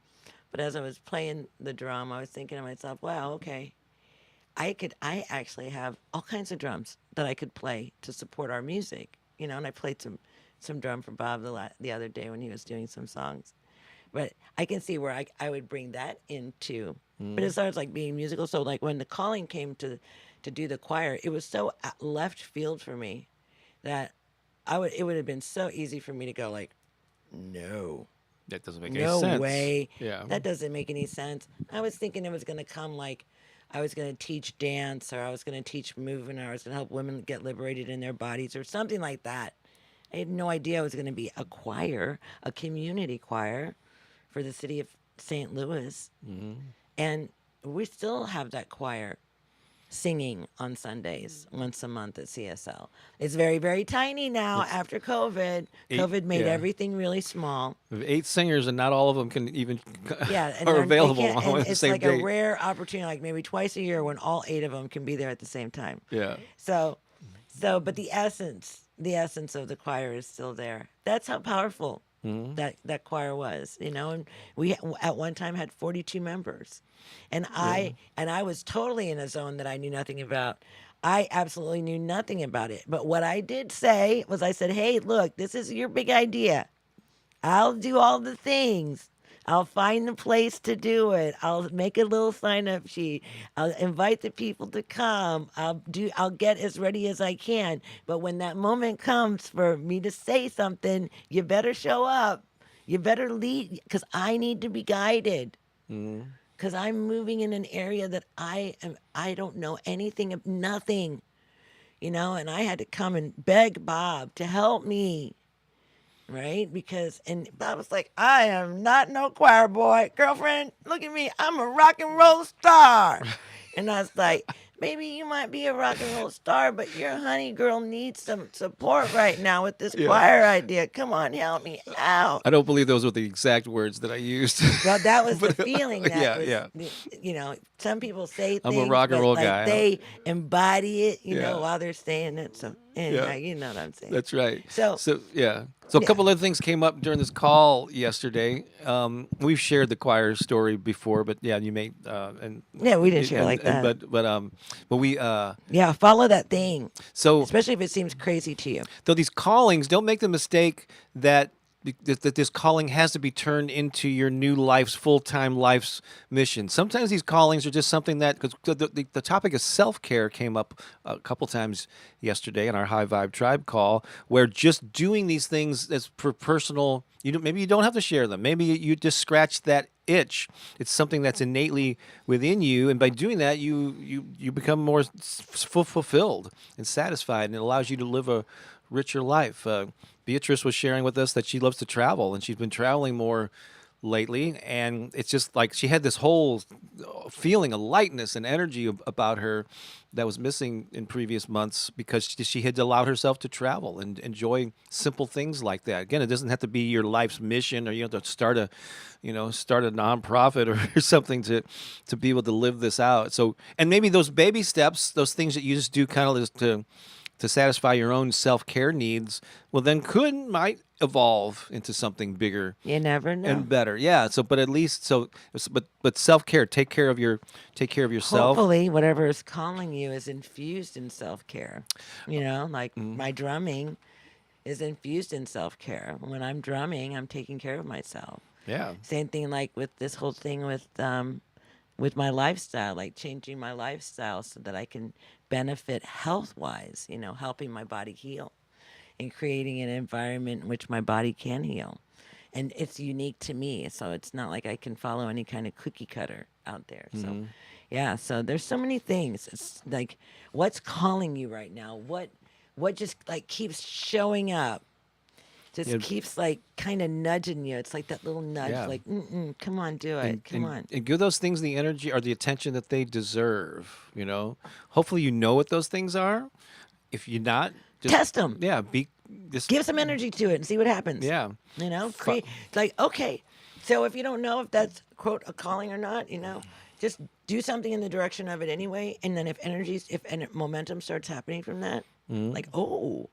But as I was playing the drum, I was thinking to myself, wow, okay, I actually have all kinds of drums that I could play to support our music, and I played some drum for Bob the other day when he was doing some songs. But I can see where I would bring that into. But as far as like being musical, so like when the calling came to do the choir, it was so left field for me that it would have been so easy for me to go like, no, That doesn't make any no sense. way, Yeah. that doesn't make any sense. I was thinking it was going to come like I was going to teach dance, or I was going to teach movement, or I was going to help women get liberated in their bodies, or something like that. I had no idea I was going to be a choir, a community choir for the city of St. Louis. And we still have that choir singing on Sundays once a month at CSL. It's very, very tiny now after COVID. COVID made yeah. everything really small. We have 8 singers, and not all of them can even Yeah, and are they available can't- on and the it's same like day. a rare opportunity, like maybe twice a year when all 8 of them can be there at the same time. Yeah. So, but the essence of the choir is still there. That's how powerful that choir was, and we at one time had 42 members, and I was totally in a zone that I knew nothing about. I absolutely knew nothing about it. But what I did say was, I said, "Hey, look, this is your big idea. I'll do all the things. I'll find the place to do it. I'll make a little sign-up sheet. I'll invite the people to come. I'll get as ready as I can. But when that moment comes for me to say something, you better show up. You better lead, because I need to be guided. Because I'm moving in an area that I don't know anything of nothing, and I had to come and beg Bob to help me. Right? And Bob was like, I am not no choir boy. Girlfriend, look at me. I'm a rock and roll star. And I was like, maybe you might be a rock and roll star, but your honey girl needs some support right now with this choir idea. Come on, help me out. I don't believe those were the exact words that I used. Well, that was the feeling. Yeah. Some people say I'm things, a rock and but roll like guy. they embody it, Yeah. while they're saying it. So anyway, you know what I'm saying. That's right. So- yeah. So a couple of things came up during this call yesterday. We've shared the choir story before, but yeah, you may and Yeah, we didn't share like that. But we Yeah, follow that thing. so Especially if it seems crazy to you. though these callings, don't make the mistake that this calling has to be turned into your new life's full-time life's mission. Sometimes these callings are just something that, because the topic of self-care came up a couple times yesterday in our High Vibe Tribe call, where just doing these things as for personal, maybe you don't have to share them. Maybe you just scratch that itch. It's something that's innately within you, and by doing that, you become more fulfilled and satisfied, and it allows you to live a richer life. Beatrice was sharing with us that she loves to travel, and she's been traveling more lately, and it's just like she had this whole feeling of lightness and energy about her that was missing in previous months because she had allowed herself to travel and enjoy simple things like that. Again, it doesn't have to be your life's mission, or you have to start a nonprofit or something to be able to live this out. So, and maybe those baby steps, those things that you just do kind of just to satisfy your own self-care needs, well, then might evolve into something bigger. You never know. And better. Yeah. So, but at least, but self-care, take care of yourself. Hopefully, whatever is calling you is infused in self-care. Like my drumming is infused in self-care. When I'm drumming, I'm taking care of myself. Yeah. Same thing like with this whole thing with with my lifestyle, like changing my lifestyle so that I can benefit health wise, helping my body heal and creating an environment in which my body can heal. And it's unique to me, so it's not like I can follow any kind of cookie cutter out there. So, yeah, so there's so many things. It's like, what's calling you right now? What just like keeps showing up? Just Yeah. keeps like kind of nudging you. It's like that little nudge, Yeah. like, come on, do it, and, come and, on. and give those things the energy or the attention that they deserve. Hopefully you know what those things are. If you're not, just Test them. yeah, just Give some energy to it and see what happens. yeah. Create like, okay. So if you don't know if that's quote a calling or not, just do something in the direction of it anyway. And then if momentum starts happening from that, like, oh,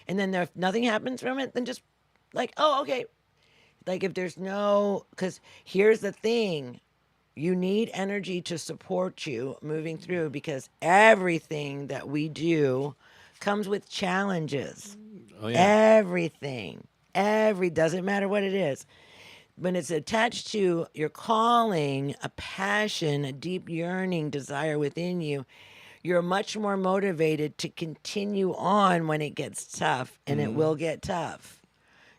and then if nothing happens from it, then just like, oh, okay. Like if there's no, because here's the thing. You need energy to support you moving through because everything that we do comes with challenges. Oh yeah. Everything. Doesn't matter what it is. When it's attached to your calling, a passion, a deep yearning desire within you, you're much more motivated to continue on when it gets tough, and it will get tough.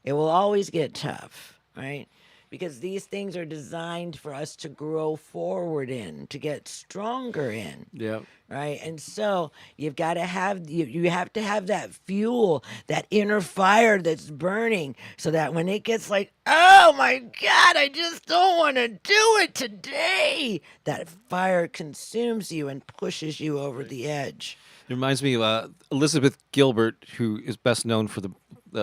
It will always get tough, right? Because these things are designed for us to grow forward in, to get stronger in. Yeah. Right. And so you've got to have you have to have that fuel, that inner fire that's burning so that when it gets like, oh my God, I just don't want to do it today, that fire consumes you and pushes you over the edge. It reminds me of Elizabeth Gilbert, who is best known for the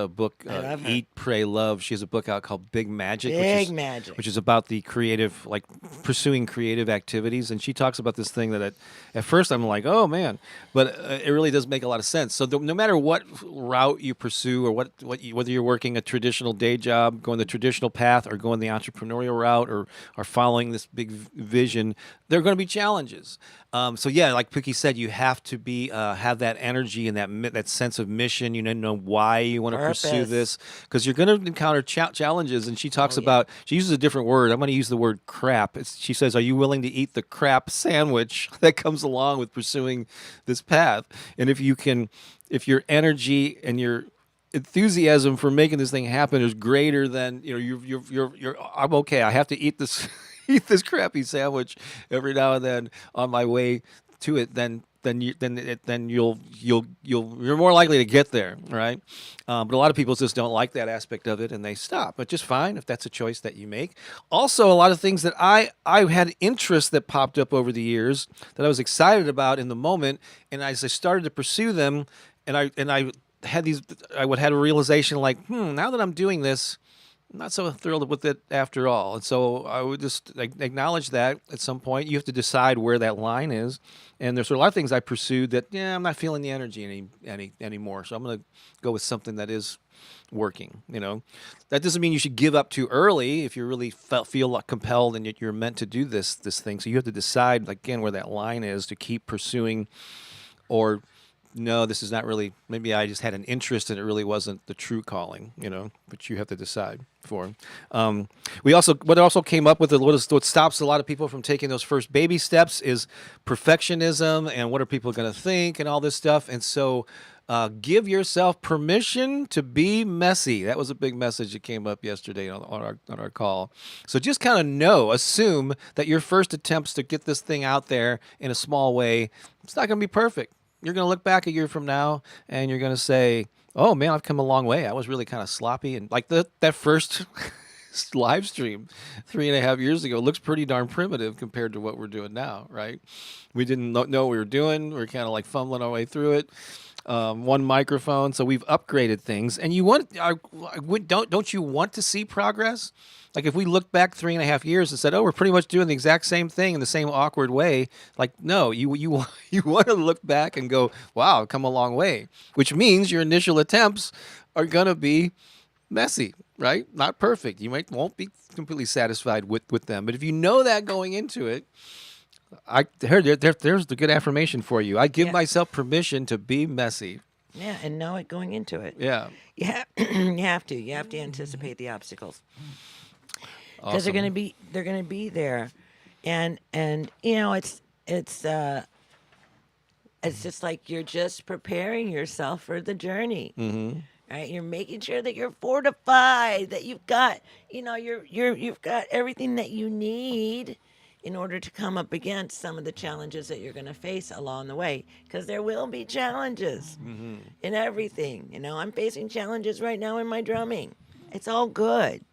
book I love her. Eat, Pray, Love. She has a book out called Big Magic, Big Magic. which is about the creative, like pursuing creative activities. And she talks about this thing that at first I'm like, oh man, but it really does make a lot of sense. So no matter what route you pursue or whether you're working a traditional day job, going the traditional path, or going the entrepreneurial route, or following this big vision, there are going to be challenges. So yeah, like Pooki said, you have to be have that energy and that sense of mission. You know why you want to pursue Purpose. this, because you're going to encounter challenges. And she talks Oh, yeah. about, she uses a different word. I'm going to use the word crap. She says, "Are you willing to eat the crap sandwich that comes along with pursuing this path?" And if your energy and your enthusiasm for making this thing happen is greater than you're I'm okay. I have to eat this eat this crappy sandwich every now and then on my way to it, then you're more likely to get there, right? But a lot of people just don't like that aspect of it and they stop. But just fine if that's a choice that you make. Also, a lot of things that I had interest that popped up over the years that I was excited about in the moment, and as I started to pursue them, and I had a realization like, now that I'm doing this, I'm not so thrilled with it after all. And so I would just acknowledge that at some point you have to decide where that line is. And there's a lot of things I pursued that, I'm not feeling the energy anymore. So I'm going to go with something that is working. That doesn't mean you should give up too early if you really feel like compelled and you're meant to do this thing. So you have to decide, again, where that line is to keep pursuing, or no, this is not really, maybe I just had an interest and it really wasn't the true calling, but you have to decide for. What also came up with it, what stops a lot of people from taking those first baby steps is perfectionism and what are people going to think and all this stuff. And so give yourself permission to be messy. That was a big message that came up yesterday on our call. So just kind of assume that your first attempts to get this thing out there in a small way, it's not going to be perfect. You're going to look back a year from now and you're going to say, oh man, I've come a long way. I was really kind of sloppy. And like that first live stream 3.5 years ago looks pretty darn primitive compared to what we're doing now, right? We didn't know what we were doing. We were kind of like fumbling our way through it. One microphone. So we've upgraded things. And don't you want to see progress? Like if we look back 3.5 years and said, oh, we're pretty much doing the exact same thing in the same awkward way. Like, no, you want to look back and go, wow, I've come a long way, which means your initial attempts are going to be messy, right? Not perfect. You won't be completely satisfied with them. But if you know that going into it, there's the good affirmation for you. I give myself permission to be messy. Yeah, and know it going into it. Yeah. Yeah, you have to anticipate the obstacles. Because they're going to be there. And it's just like you're just preparing yourself for the journey. Right? You're making sure that you're fortified, that you've got, you've got everything that you need in order to come up against some of the challenges that you're going to face along the way, because there will be challenges in everything. I'm facing challenges right now in my drumming. It's all good.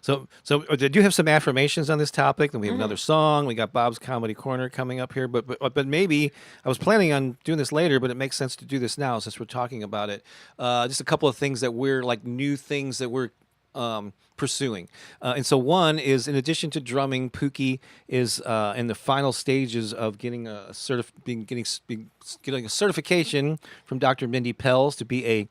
So did you have some affirmations on this topic? Then we have another song. We got Bob's Comedy Corner coming up here, but maybe I was planning on doing this later, but it makes sense to do this now since we're talking about it. Just a couple of things that we're like new things that we're pursuing, and so one is, in addition to drumming, Pooki is in the final stages of getting getting a certification from Dr. Mindy Pelz to be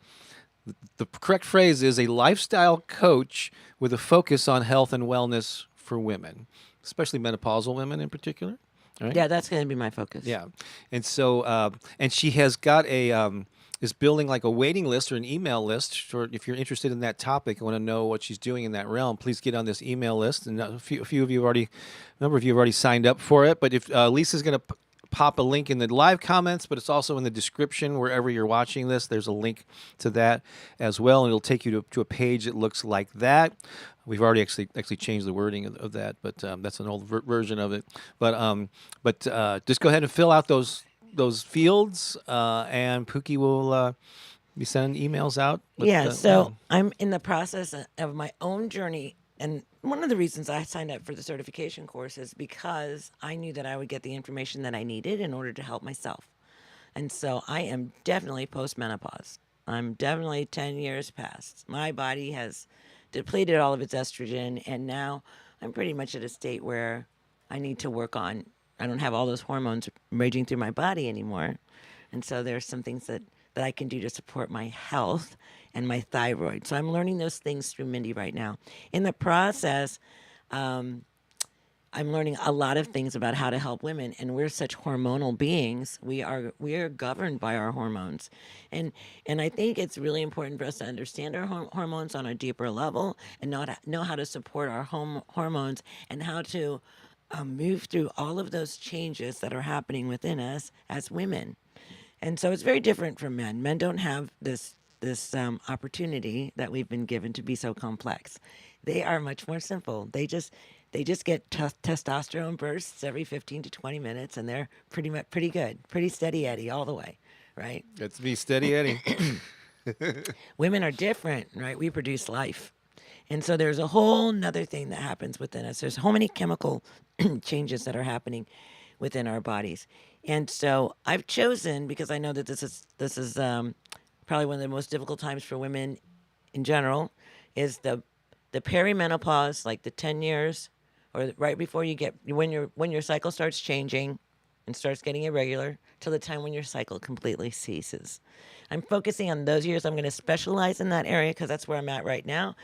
the correct phrase is a lifestyle coach with a focus on health and wellness for women, especially menopausal women in particular. All right? Yeah, that's going to be my focus. Yeah. And so, and she has got is building like a waiting list or an email list for, if you're interested in that topic and want to know what she's doing in that realm, please get on this email list. And a few of you have already, a number of you have already signed up for it. But if Lisa's going to pop a link in the live comments, but it's also in the description wherever you're watching this. There's a link to that as well, and it'll take you to a page that looks like that. We've already actually changed the wording of that, but that's an old version of it. But just go ahead and fill out those fields, and Pooki will be sending emails out. So I'm in the process of my own journey. And one of the reasons I signed up for the certification course is because I knew that I would get the information that I needed in order to help myself. And so I am definitely post-menopause. I'm definitely 10 years past. My body has depleted all of its estrogen, and now I'm pretty much at a state where I need to work on, I don't have all those hormones raging through my body anymore. And so there's some things that I can do to support my health and my thyroid. So I'm learning those things through Mindy right now. In the process, I'm learning a lot of things about how to help women, and we're such hormonal beings. We are governed by our hormones, and I think it's really important for us to understand our hormones on a deeper level and know how to support our hormones and how to move through all of those changes that are happening within us as women. And so it's very different from men. Men don't have this opportunity that we've been given to be so complex. They are much more simple. They just get testosterone bursts every 15 to 20 minutes, and they're pretty good, pretty steady Eddie all the way, right? That's me, steady Eddie. Women are different, right? We produce life. And so there's a whole nother thing that happens within us. There's so many chemical changes that are happening within our bodies. And so I've chosen, because I know that this is probably one of the most difficult times for women in general, is the perimenopause, like the 10 years, or right before you get, when your cycle starts changing and starts getting irregular, till the time when your cycle completely ceases. I'm focusing on those years. I'm going to specialize in that area because that's where I'm at right now.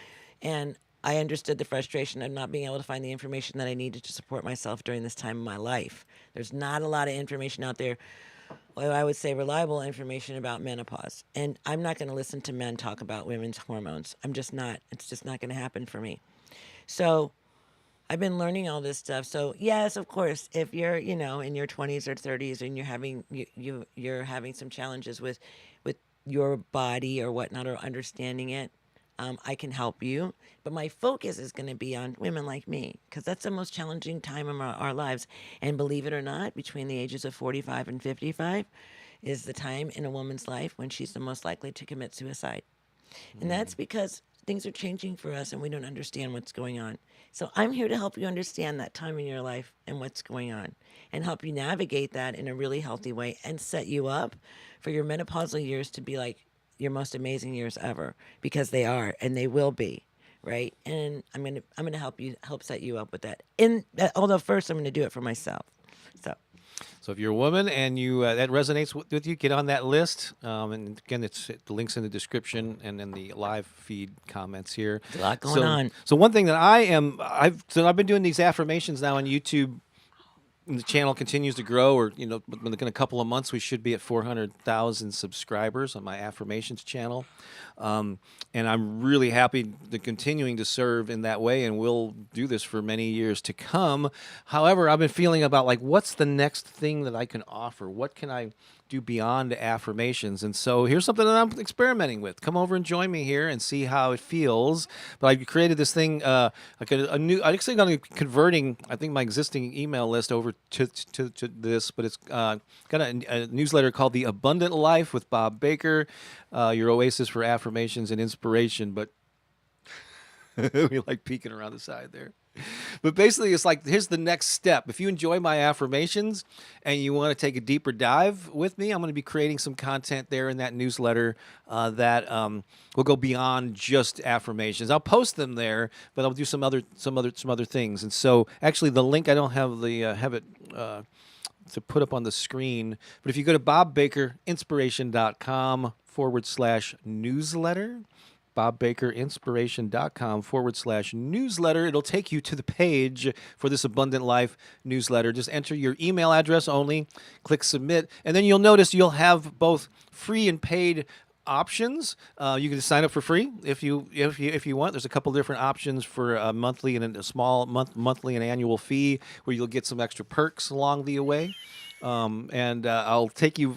And I understood the frustration of not being able to find the information that I needed to support myself during this time of my life. There's not a lot of information out there, well, I would say reliable information about menopause. And I'm not going to listen to men talk about women's hormones. I'm just not. It's just not going to happen for me. So I've been learning all this stuff. So yes, of course, if you're, in your 20s or 30s and you're having some challenges with your body or whatnot, or understanding it, I can help you. But my focus is going to be on women like me, because that's the most challenging time in our lives. And believe it or not, between the ages of 45 and 55 is the time in a woman's life when she's the most likely to commit suicide. And that's because things are changing for us and we don't understand what's going on. So I'm here to help you understand that time in your life and what's going on, and help you navigate that in a really healthy way and set you up for your menopausal years to be like your most amazing years ever, because they are, and they will be, right? And I'm gonna help set you up with that. Although first I'm gonna do it for myself. So if you're a woman and you that resonates with you, get on that list. And again, the link's in the description and in the live feed comments here. There's a lot going on. So one thing that I've been doing these affirmations now on YouTube and the channel continues to grow, or within a couple of months, we should be at 400,000 subscribers on my Affirmations channel, and I'm really happy to continuing to serve in that way, and we'll do this for many years to come. However, I've been feeling about like, what's the next thing that I can offer? What can I do beyond Affirmations? And so here's something that I'm experimenting with. Come over and join me here and see how it feels. But I created this thing, like a new. I'm actually going to be converting, I think, my existing email list over to this. But it's got a newsletter called The Abundant Life with Bob Baker, your oasis for affirmations and inspiration. But we like peeking around the side there. But basically, it's like, here's the next step. If you enjoy my affirmations and you want to take a deeper dive with me, I'm going to be creating some content there in that newsletter that will go beyond just affirmations. I'll post them there, but I'll do some other things. And so, actually, the link, I don't have it to put up on the screen. But if you go to bobbakerinspiration.com/newsletter. bobbakerinspiration.com/newsletter. It'll take you to the page for this Abundant Life newsletter. Just enter your email address only, click submit, and then you'll notice you'll have both free and paid options. You can sign up for free if you want. There's a couple different options for a monthly and a small monthly and annual fee where you'll get some extra perks along the way. And I'll take you.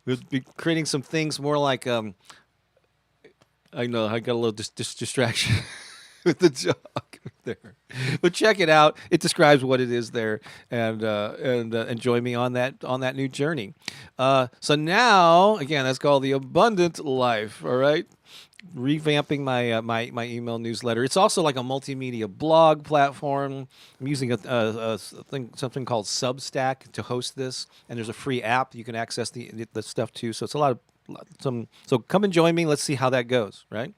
We'll be creating some things more like. I know I got a little distraction with the dog there, but check it out. It describes what it is there, and join me on that new journey. So now, again, that's called The Abundant Life. All right, revamping my my email newsletter. It's also like a multimedia blog platform. I'm using something called Substack to host this, and there's a free app you can access the stuff too. So it's a lot of. So come and join me. Let's see how that goes, right?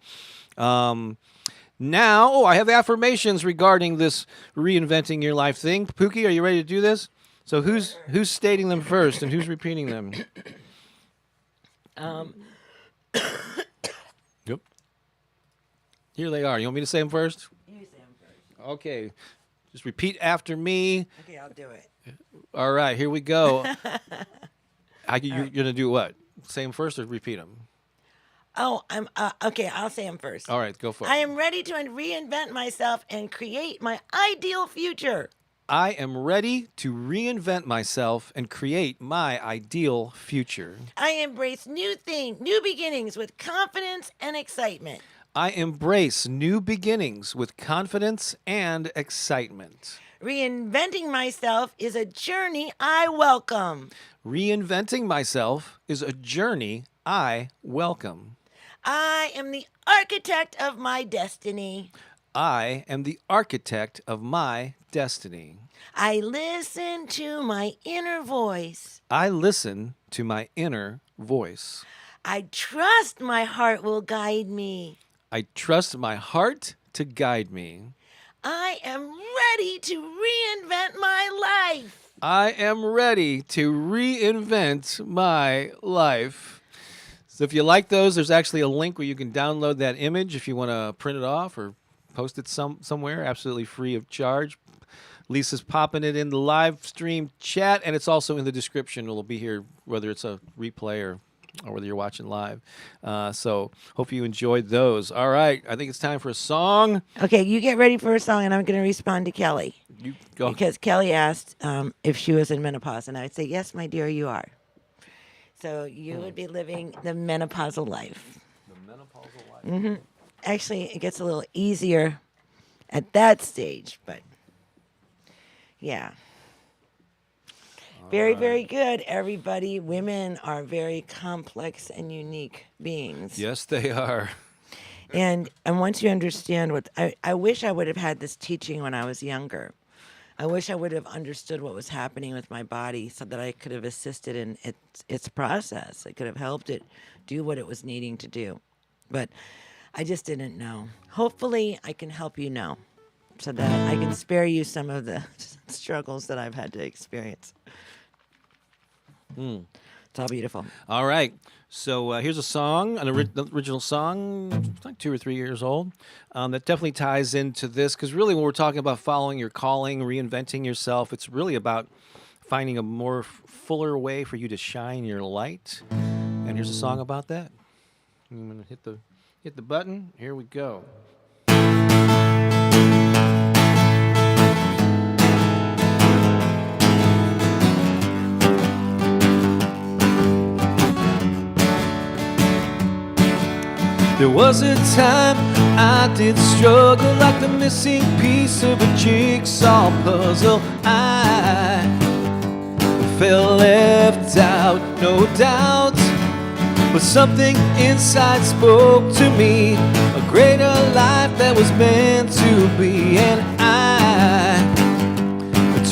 Now, I have affirmations regarding this reinventing your life thing. Pooki, are you ready to do this? So who's stating them first and who's repeating them? Yep. Here they are. You want me to say them first? You say them first. Okay. Just repeat after me. Okay, I'll do it. All right, here we go. You're going to do what? Say them first or repeat them? Oh, I'm okay. I'll say them first. All right, go for it. I am ready to reinvent myself and create my ideal future. I am ready to reinvent myself and create my ideal future. I embrace new beginnings with confidence and excitement. I embrace new beginnings with confidence and excitement. Reinventing myself is a journey I welcome. Reinventing myself is a journey I welcome. I am the architect of my destiny. I am the architect of my destiny. I listen to my inner voice. I listen to my inner voice. I trust my heart will guide me. I trust my heart to guide me. I am ready to reinvent my life. I am ready to reinvent my life. So if you like those, there's actually a link where you can download that image if you want to print it off or post it somewhere, absolutely free of charge. Lisa's popping it in the live stream chat, and it's also in the description. It'll be here whether it's a replay or whether you're watching live. So hope you enjoyed those. All right, I think it's time for a song. Okay, you get ready for a song, and I'm going to respond to Kelly. You go. Because Kelly asked if she was in menopause, and I would say, yes, my dear, you are. So you would be living the menopausal life. The menopausal life. Mm-hmm. Actually, it gets a little easier at that stage, but yeah. Very, very good, everybody. Women are very complex and unique beings. Yes, they are. And once you understand what I wish I would have had this teaching when I was younger. I wish I would have understood what was happening with my body so that I could have assisted in its process. I could have helped it do what it was needing to do. But I just didn't know. Hopefully, I can help you know so that I can spare you some of the struggles that I've had to experience. It's all beautiful. All right. So here's a song, an original song, it's like 2 or 3 years old, that definitely ties into this. Because really, when we're talking about following your calling, reinventing yourself, it's really about finding a more fuller way for you to shine your light. And here's a song about that. I'm gonna hit the button. Here we go. There was a time I did struggle like the missing piece of a jigsaw puzzle. I felt left out, no doubt. But something inside spoke to me, a greater life that was meant to be. And I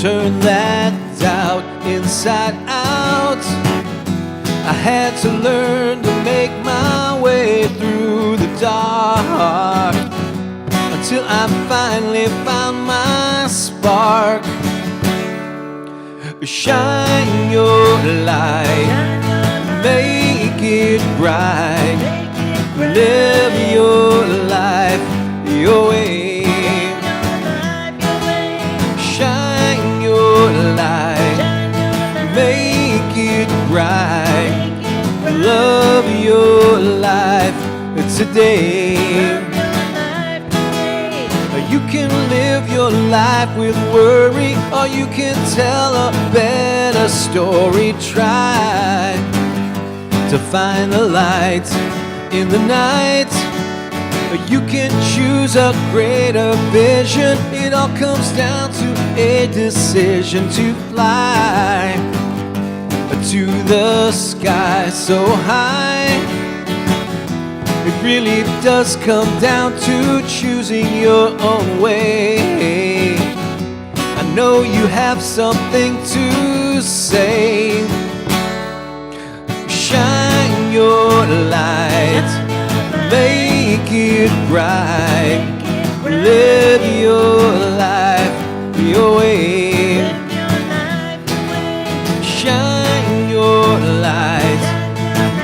turned that doubt inside out. I had to learn to make my way through the dark until I finally found my spark. Shine your light, make it bright, live your life your way. Shine your light, make it bright, love your life today. You can live your life with worry, or you can tell a better story. Try to find the light in the night. You can choose a greater vision. It all comes down to a decision to fly to the sky so high. It really does come down to choosing your own way. I know you have something to say. Shine your light, make it bright, live your life your way. Shine your light,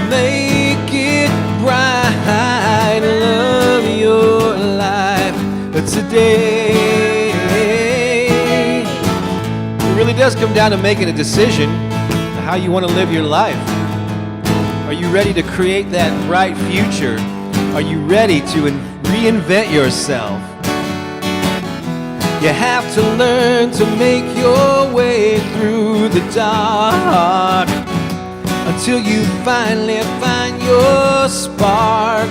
make it bright, love your life today. It really does come down to making a decision how you want to live your life. Are you ready to create that bright future? Are you ready to reinvent yourself? You have to learn to make your way through the dark until you finally find your spark.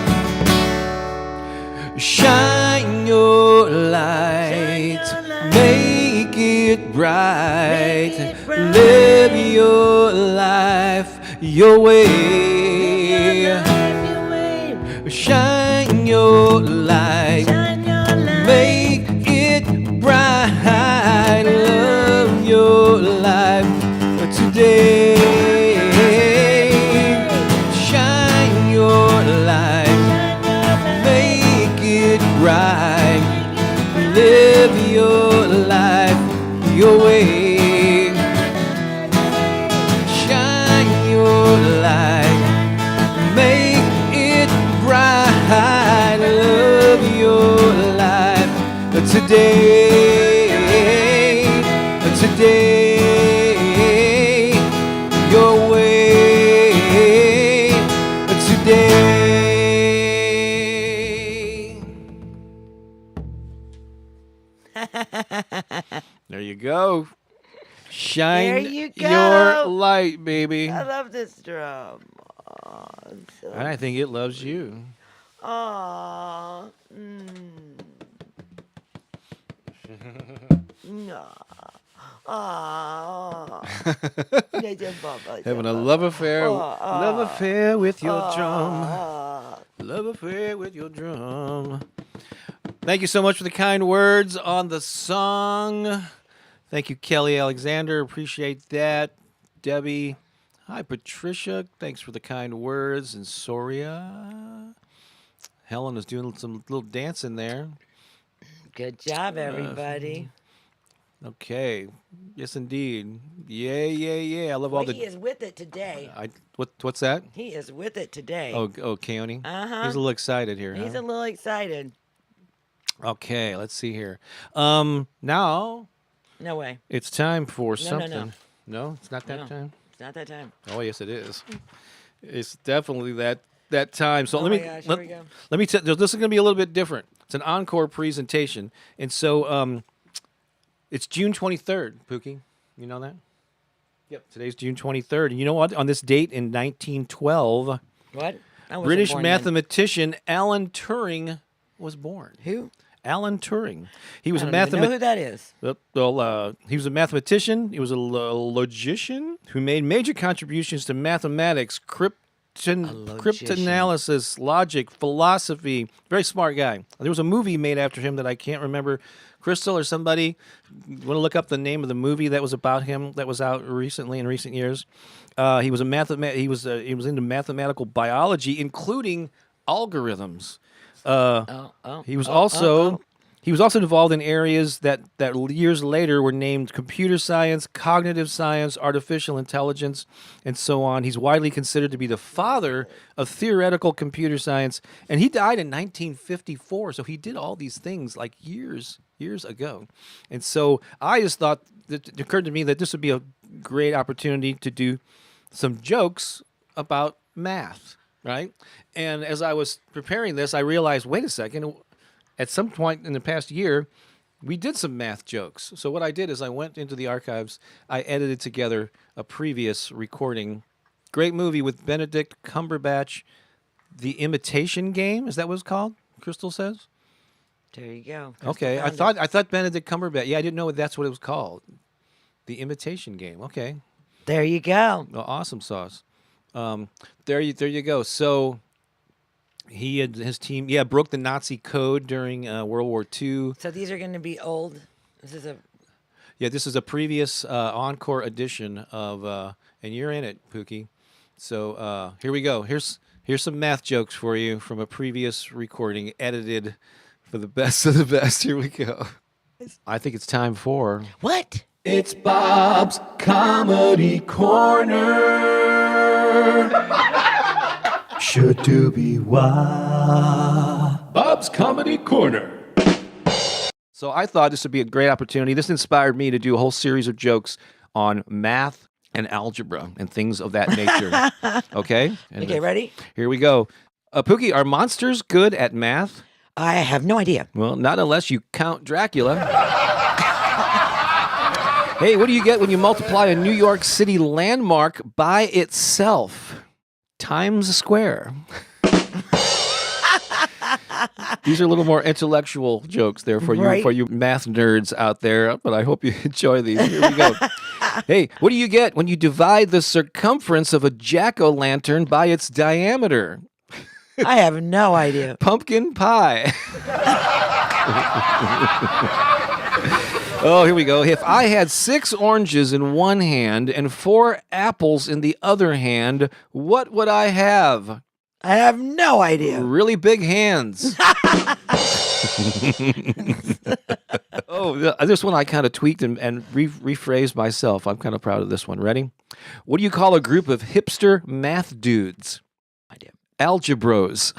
Shine your light, make it bright, live your life your way. Shine your light, make it bright, love your life today. Shine your light, make it bright, live your life your way. Shine your light, make it bright, love your life today, your way, today. There you go. Shine There you go. your light, baby. I love this drum. Oh, so I think it loves you. Aw. No. Aw. Having a love affair with your drum. Aw. Love affair with your drum. Thank you so much for the kind words on the song. Thank you, Kelly Alexander. Appreciate that. Debbie. Hi, Patricia. Thanks for the kind words. And Soria. Helen is doing some little dancing there. Good job, everybody. Okay. Yes, indeed. Yeah. I love all Boy, he the. is with it today. What's that? He is with it today. Oh, Keone. Uh-huh. He's a little excited here. He's huh? a little excited. Okay, let's see here. Now No way. it's time for No, no, something. no. No, it's not that No. time. It's not that time. Oh, yes, it is. It's definitely that time. So Oh let my me gosh, here let, we go. let me tell. This is going to be a little bit different. It's an encore presentation, and so it's June 23rd. Pookie, you know that? Yep. Today's June 23rd, and you know what? On this date in 1912, What? I wasn't British born then. mathematician Alan Turing was born. Who? Alan Turing. He was I a don't even know who mathematician. that is. Well, he was a mathematician. He was a logician who made major contributions to mathematics, cryptanalysis, logic, philosophy. Very smart guy. There was a movie made after him that I can't remember. Crystal or somebody, want to look up the name of the movie that was about him that was out recently in recent years? He was he was into mathematical biology, including algorithms. He was also involved in areas that years later were named computer science, cognitive science, artificial intelligence, and so on. He's widely considered to be the father of theoretical computer science, and he died in 1954. So he did all these things like years ago. And so I just thought it occurred to me that this would be a great opportunity to do some jokes about math. Right? And as I was preparing this, I realized, wait a second, at some point in the past year, we did some math jokes. So what I did is I went into the archives, I edited together a previous recording. Great movie with Benedict Cumberbatch, The Imitation Game. Is that what it's called? Crystal says? There you go. Okay. I thought Benedict Cumberbatch. Yeah, I didn't know that's what it was called. The Imitation Game. Okay. There you go. Well, awesome sauce. There you go. So he and his team, broke the Nazi code during World War II. So these are going to be old. This is a previous encore edition of, and you're in it, Pookie. So here we go. Here's some math jokes for you from a previous recording, edited for the best of the best. Here we go. I think it's time for what? It's Bob's Comedy Corner. Sure to be why. Bob's Comedy Corner. So I thought this would be a great opportunity. This inspired me to do a whole series of jokes on math and algebra and things of that nature. Okay? And Okay, ready? Here we go. Pookie, are monsters good at math? I have no idea. Well, not unless you count Dracula. Hey, what do you get when you multiply a New York City landmark by itself? Times Square. These are a little more intellectual jokes there for you, Right. for you math nerds out there, but I hope you enjoy these. Here we go. Hey, what do you get when you divide the circumference of a jack-o'-lantern by its diameter? I have no idea. Pumpkin pie. Oh, here we go. If I had 6 oranges in one hand and 4 apples in the other hand, what would I have? I have no idea. Really big hands. Oh, this one I kind of tweaked and rephrased myself. I'm kind of proud of this one. Ready? What do you call a group of hipster math dudes? Idea. Algebros.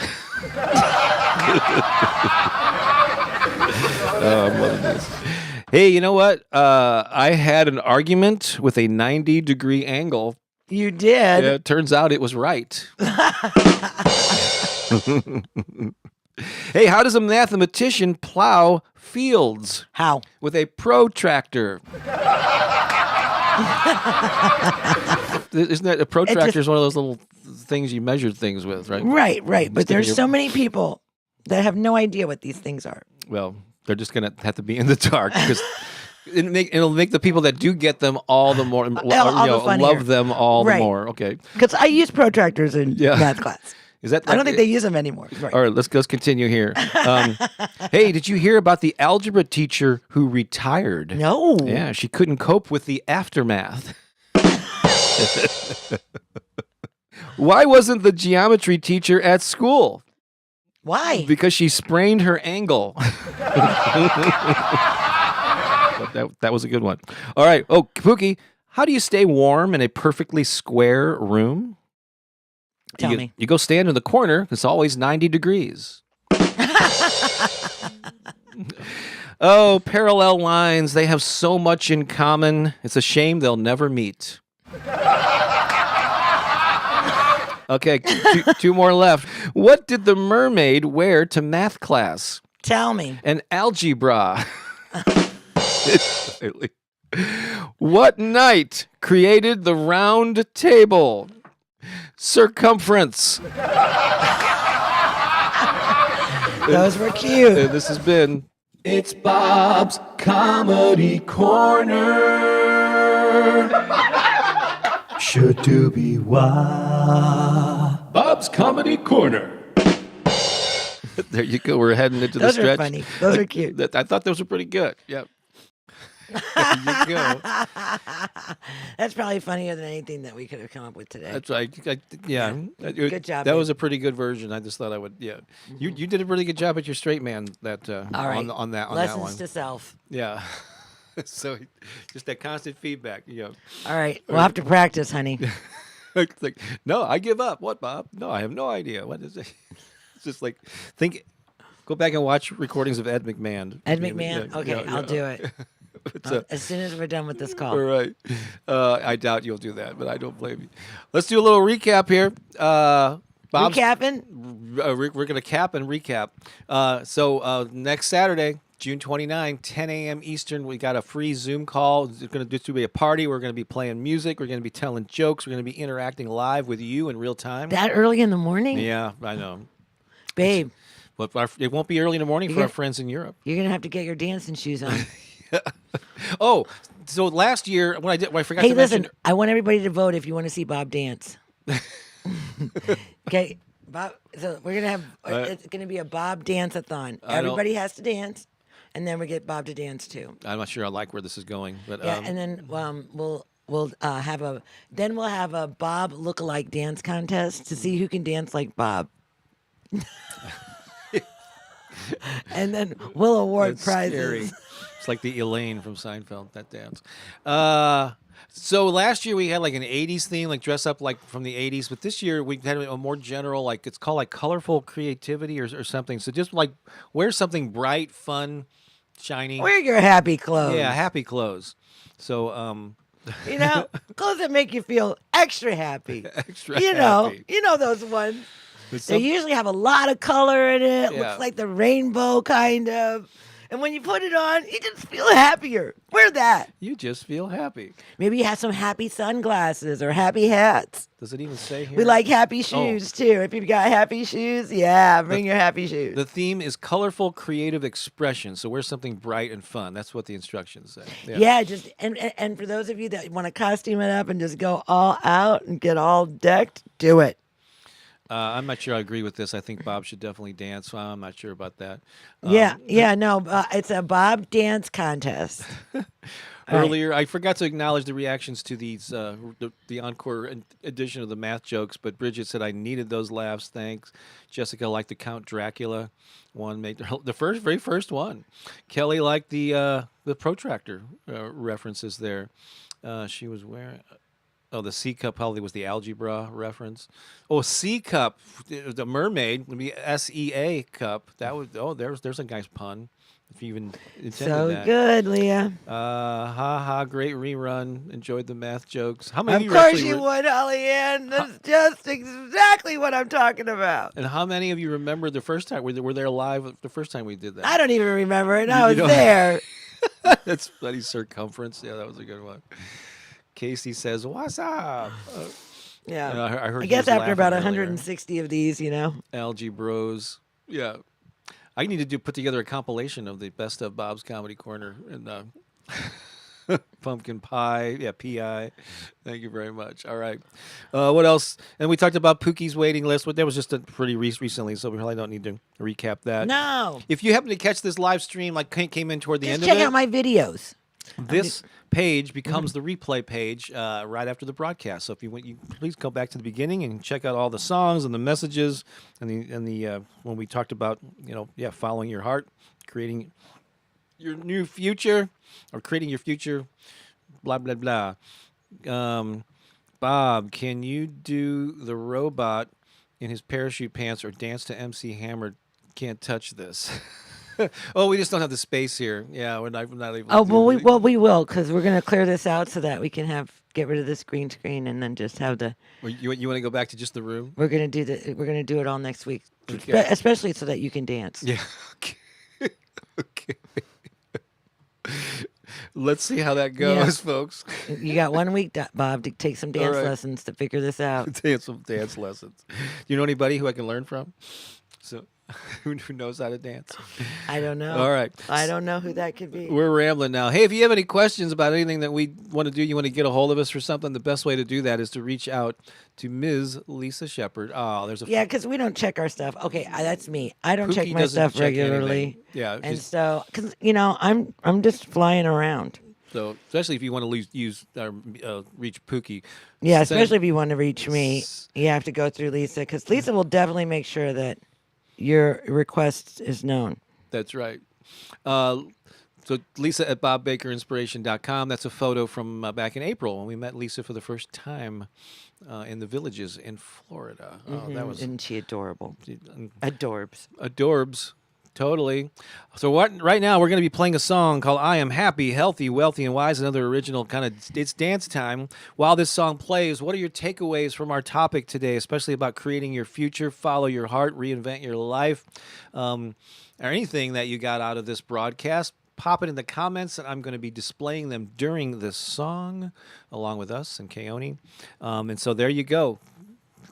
Oh, I'm loving this. Hey, you know what? I had an argument with a 90-degree angle. You did. Yeah, it turns out it was right. Hey, how does a mathematician plow fields? How? With a protractor. Isn't that a protractor? Is one of those little things you measure things with, right? Right. But Stick in there's your- so many people that have no idea what these things are. Well, they're just going to have to be in the dark because it'll make the people that do get them all the more, all the funnier. love them all Right. the more. Okay. Because I use protractors in Yeah. math class. Is that? I don't think they use them anymore. Right. All right, let's continue here. Hey, did you hear about the algebra teacher who retired? No. Yeah, she couldn't cope with the aftermath. Why wasn't the geometry teacher at school? Why? Because she sprained her ankle. But that was a good one. All right. Oh, Pookie, how do you stay warm in a perfectly square room? Tell me. You go stand in the corner. It's always 90 degrees. Oh, parallel lines. They have so much in common. It's a shame they'll never meet. Okay, two more left. What did the mermaid wear to math class? Tell me. An algebra. What knight created the round table? Circumference. Those were cute. And this has been It's Bob's Comedy Corner. Should do be why. Bob's Comedy Corner. There you go. We're heading into the Those stretch. are funny. Those are cute. I thought those were pretty good. Yep. There you go. That's probably funnier than anything that we could have come up with today. That's right. Yeah. Good job, That babe. was a pretty good version. I just thought I would. Yeah. You did a really good job at your straight man. That All right. on that Lessons one. to self. Yeah. So just that constant feedback. All right. We'll have to practice, honey. Like, no, I give up. What, Bob? No, I have no idea. What is it? It's just like go back and watch recordings of Ed McMahon. Ed McMahon? Yeah, Okay, yeah, I'll yeah. do it. As soon as we're done with this call. All right. I doubt you'll do that, but I don't blame you. Let's do a little recap here. Bob's, Recapping? we're going to cap and recap. So next Saturday, June 29, 10 a.m. Eastern, we got a free Zoom call. It's going to be a party. We're going to be playing music. We're going to be telling jokes. We're going to be interacting live with you in real time. That early in the morning? Yeah, I know. Babe, But it won't be early in the morning for You're our gonna- friends in Europe. you're going to have to get your dancing shoes on. Oh, so last year when I forgot Hey, to listen, mention. I want everybody to vote if you want to see Bob dance. Okay, Bob. So we're gonna have. It's gonna be a Bob dance-a-thon. I don't- Everybody has to dance, and then we get Bob to dance too. I'm not sure I like where this is going, but Yeah, and then we'll have a Bob look-alike dance contest to see who can dance like Bob. And then we'll award it's prizes. scary. It's like the Elaine from Seinfeld, that dance. So last year we had like an 80s theme, like dress up like from the 80s, but this year we had a more general, like it's called like colorful creativity or something. So just like wear something bright, fun, shiny. Wear your happy clothes. Yeah, happy clothes. So You know, clothes that make you feel extra happy. extra You know, happy. you know those ones. But They usually have a lot of color in it. Yeah. Looks like the rainbow kind of. And when you put it on, you just feel happier. Wear that. you just feel happy. Maybe you have some happy sunglasses or happy hats. Does it even say here? We like happy shoes too. If you've got happy shoes, yeah, bring your happy shoes. The theme is colorful creative expression. So wear something bright and fun. That's what the instructions say. Yeah, just and for those of you that want to costume it up and just go all out and get all decked, do it. I'm not sure I agree with this. I think Bob should definitely dance. Well, I'm not sure about that. It's a Bob dance contest. Earlier, I forgot to acknowledge the reactions to these the encore edition of the math jokes. But Bridget said I needed those laughs. Thanks. Jessica liked the Count Dracula one, made the very first one. Kelly liked the protractor references there. She was wearing. Oh, the C cup probably was the algebra reference. Oh, C cup, the mermaid would be SEA cup. That was there's a guy's pun. If you even intended So that. good, Leah. Great rerun. Enjoyed the math jokes. How many Of of you course actually you would, Holly Ann. That's just exactly what I'm talking about. And how many of you remember the first time were there live the first time we did that? I don't even remember it. I was don't- there. That's bloody circumference. Yeah, that was a good one. Casey says, "What's up?" Yeah. I heard I he guess was after laughing about earlier. 160 of these, you know. Algae Bros. Yeah. I need to put together a compilation of the best of Bob's Comedy Corner and Pumpkin Pie. Yeah, PI. Thank you very much. All right. What else? And we talked about Pookie's waiting list. But that was just pretty recently, so we probably don't need to recap that. No. If you happen to catch this live stream, like came in toward the Just end check of it, out my videos. this page becomes the replay page right after the broadcast. So if you want, you please go back to the beginning and check out all the songs and the messages and the when we talked about following your heart, creating your new future or creating your future, blah, blah, blah. Bob, can you do the robot in his parachute pants or dance to MC Hammer? Can't touch this. Oh, we just don't have the space here. Yeah, we're not able Oh, to well, do we will, because we're gonna clear this out so that we can get rid of this green screen and then just have the. Or you want to go back to just the room? We're gonna do it all next week, Okay. especially so that you can dance. Yeah. Okay. Okay. Let's see how that goes, folks. You got 1 week, Bob, to take some dance right. lessons to figure this out. Take some dance lessons. Do you know anybody who I can learn from? So, who knows how to dance? I don't know. All right. I don't know who that could be. We're rambling now. Hey, if you have any questions about anything that we want to do, you want to get a hold of us or something, the best way to do that is to reach out to Ms. Lisa Shepard. Oh, there's a Yeah, because we don't check our stuff. Okay, that's me. I don't check Pookie my doesn't stuff check regularly. anything. Yeah, and she's- so because I'm just flying around. So, especially if you want to use reach Pookie. Yeah, send- especially if you want to reach me, you have to go through Lisa, because Lisa will definitely make sure that your request is known. That's right. So Lisa at bobbakerinspiration.com. That's a photo from back in April when we met Lisa for the first time in the Villages in Florida. Oh, that was Isn't she adorable? Adorbs. adorbs. Totally. So right now we're going to be playing a song called I Am Happy, Healthy, Wealthy, and Wise, another original kind of, it's dance time. While this song plays, what are your takeaways from our topic today, especially about creating your future, follow your heart, reinvent your life, or anything that you got out of this broadcast? Pop it in the comments, and I'm going to be displaying them during this song along with us and Keone. And so there you go.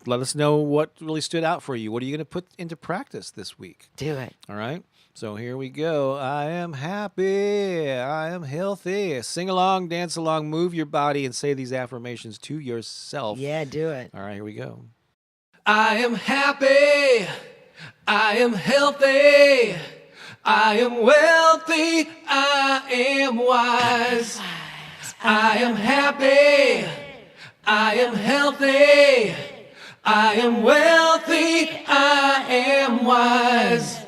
Let us know what really stood out for you. What are you going to put into practice this week? Do it. All right. So here we go. I am happy. I am healthy. Sing along, dance along, move your body, and say these affirmations to yourself. Yeah, do it. All right, here we go. I am happy. I am healthy. I am wealthy. I am wise. I am happy. I am healthy. I am wealthy, I am wise.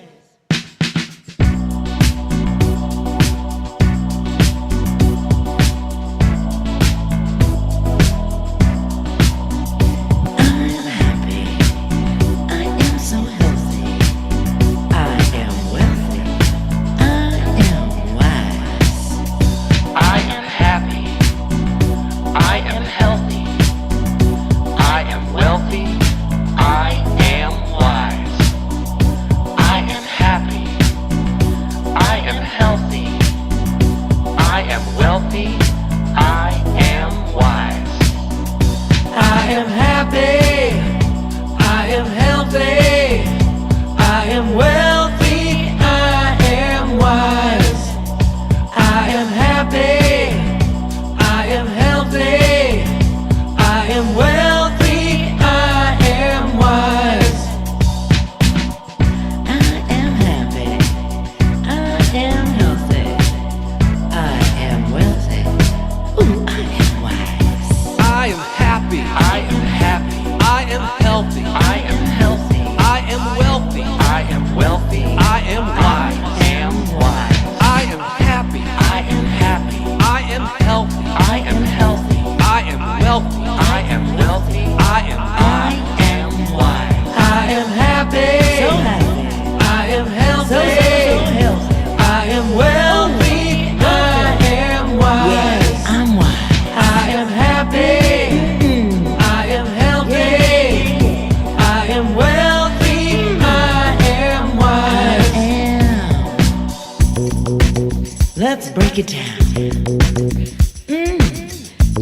Let's break it down.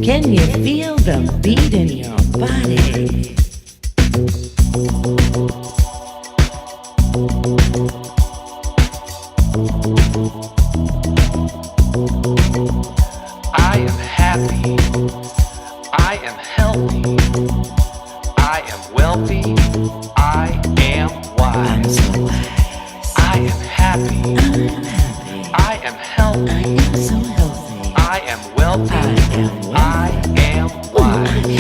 Can you feel the beat in your body? I am happy. I am healthy. I am wealthy. I am wise. I am happy. I am healthy. I am wealthy. I am wise.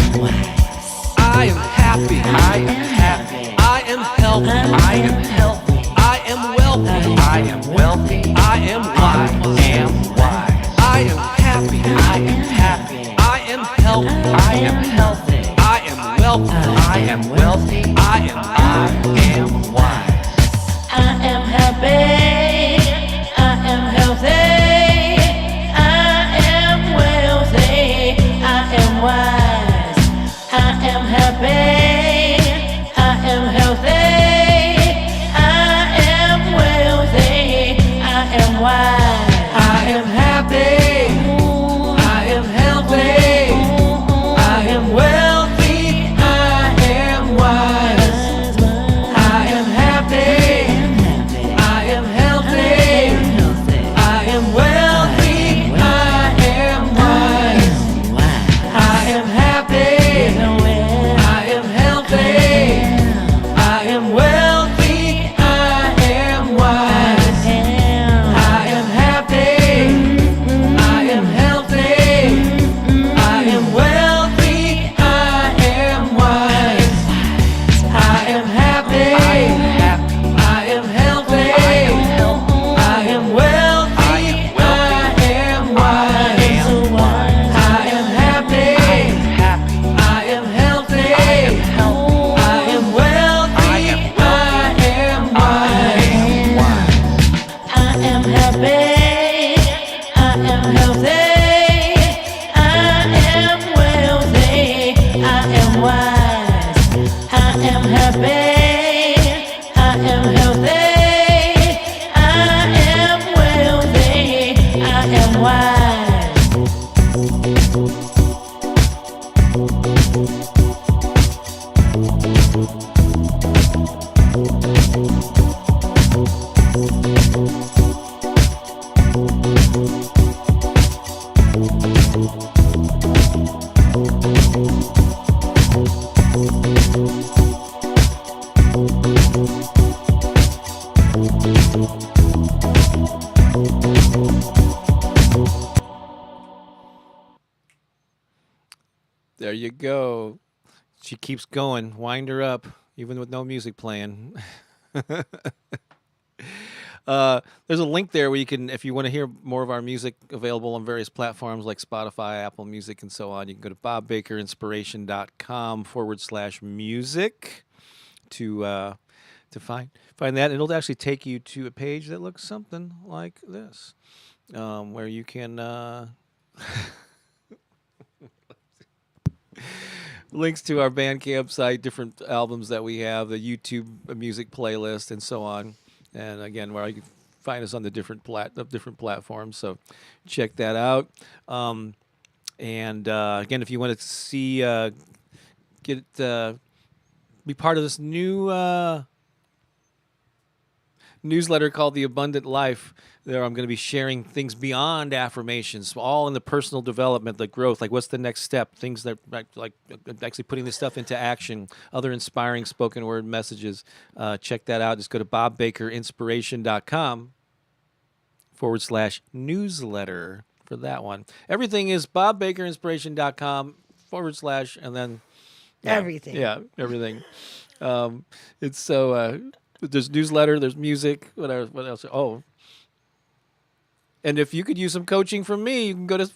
I am happy. I am happy. I am healthy. I am healthy. I am wealthy. I am wealthy. I am wise. I am happy. I am happy. I am healthy. I am healthy. I am wealthy. I am wealthy. I am wise. I am happy, I am healthy, I am wealthy, I am wise. I am happy, I am healthy, I am wealthy, I am wise. I am happy. I am healthy. I am wealthy. I am wise. I am happy. I am healthy. I am wealthy. I am wise. I am happy. I am healthy. I am wealthy. I am wise. I am happy. I am healthy. I am wealthy. I am wise. I am happy. I am healthy. I am wealthy. I am wise. I am happy. I am healthy. I am wealthy. I am wise. I am happy, I am healthy, I am wealthy, I am wise. I am happy, I am healthy, I am wealthy, I am wise. There you go. She keeps going. Wind her up, even with no music playing. There's a link there where you can, if you want to hear more of our music available on various platforms like Spotify, Apple Music, and so on, you can go to bobbakerinspiration.com/music to find that. It'll actually take you to a page that looks something like this, where you can links to our Bandcamp site, different albums that we have, the YouTube music playlist, and so on. And again, where you can find us on the different platforms. So check that out. And again, if you want to see be part of this new newsletter called The Abundant Life. There I'm going to be sharing things beyond affirmations, all in the personal development, the growth, like what's the next step, things that like actually putting this stuff into action, other inspiring spoken word messages. Check that out. Just go to bobbakerinspiration.com/newsletter for that one. Everything is bobbakerinspiration.com/ and then Everything. Yeah, everything. It's so there's newsletter, there's music, what else? Oh, and if you could use some coaching from me, you can go to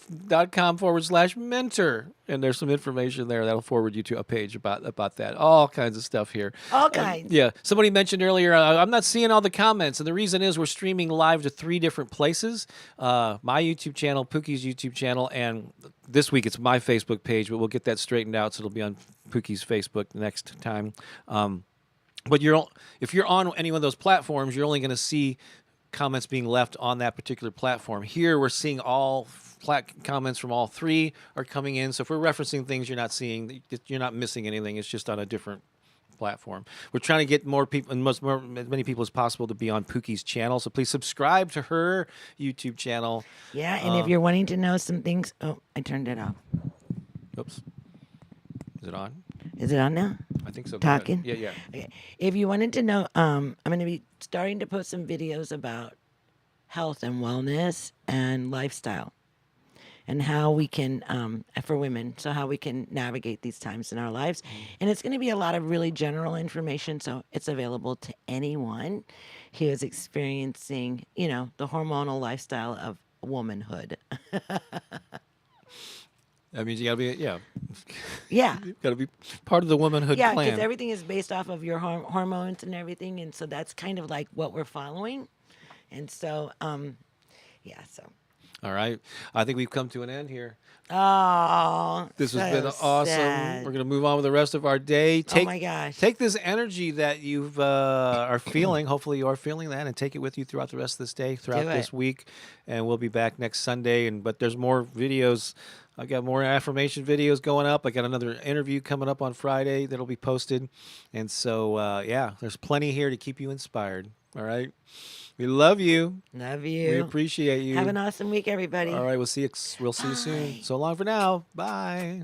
.com/mentor, and there's some information there that'll forward you to a page about that. All kinds of stuff here. All kinds. Yeah. Somebody mentioned earlier, I'm not seeing all the comments, and the reason is we're streaming live to 3 different places. My YouTube channel, Pooki's YouTube channel, and this week it's my Facebook page, but we'll get that straightened out, so it'll be on Pooki's Facebook next time. But if you're on any one of those platforms, you're only going to see comments being left on that particular platform. Here, we're seeing all comments from all 3 are coming in. So if we're referencing things you're not seeing, you're not missing anything. It's just on a different platform. We're trying to get more people, and as many people as possible, to be on Pooki's channel. So please subscribe to her YouTube channel. Yeah, and if you're wanting to know some things, oh, I turned it off. Oops. Is it on? Is it on now? I think so. Go ahead. Talking? Yeah. Okay. If you wanted to know, I'm going to be starting to post some videos about health and wellness and lifestyle and how we can, for women, so how we can navigate these times in our lives. And it's going to be a lot of really general information, so it's available to anyone. he was experiencing, the hormonal lifestyle of womanhood. That means you gotta be, yeah, Yeah. you gotta be part of the womanhood Yeah, because clan. everything is based off of your hormones and everything. And so that's kind of like what we're following. And so, yeah, so. All right, I think we've come to an end here. Oh, This has so been awesome. sad. We're gonna move on with the rest of our day. Oh my gosh. Take this energy that you are feeling. Hopefully, you are feeling that, and take it with you throughout the rest of this day, throughout Do this it. week, and we'll be back next Sunday. But there's more videos. I got more affirmation videos going up. I got another interview coming up on Friday that'll be posted, and so yeah, there's plenty here to keep you inspired. All right, we love you. Love We you. appreciate you. Have an awesome week, everybody. All right, we'll see you soon. Bye. So long for now. Bye.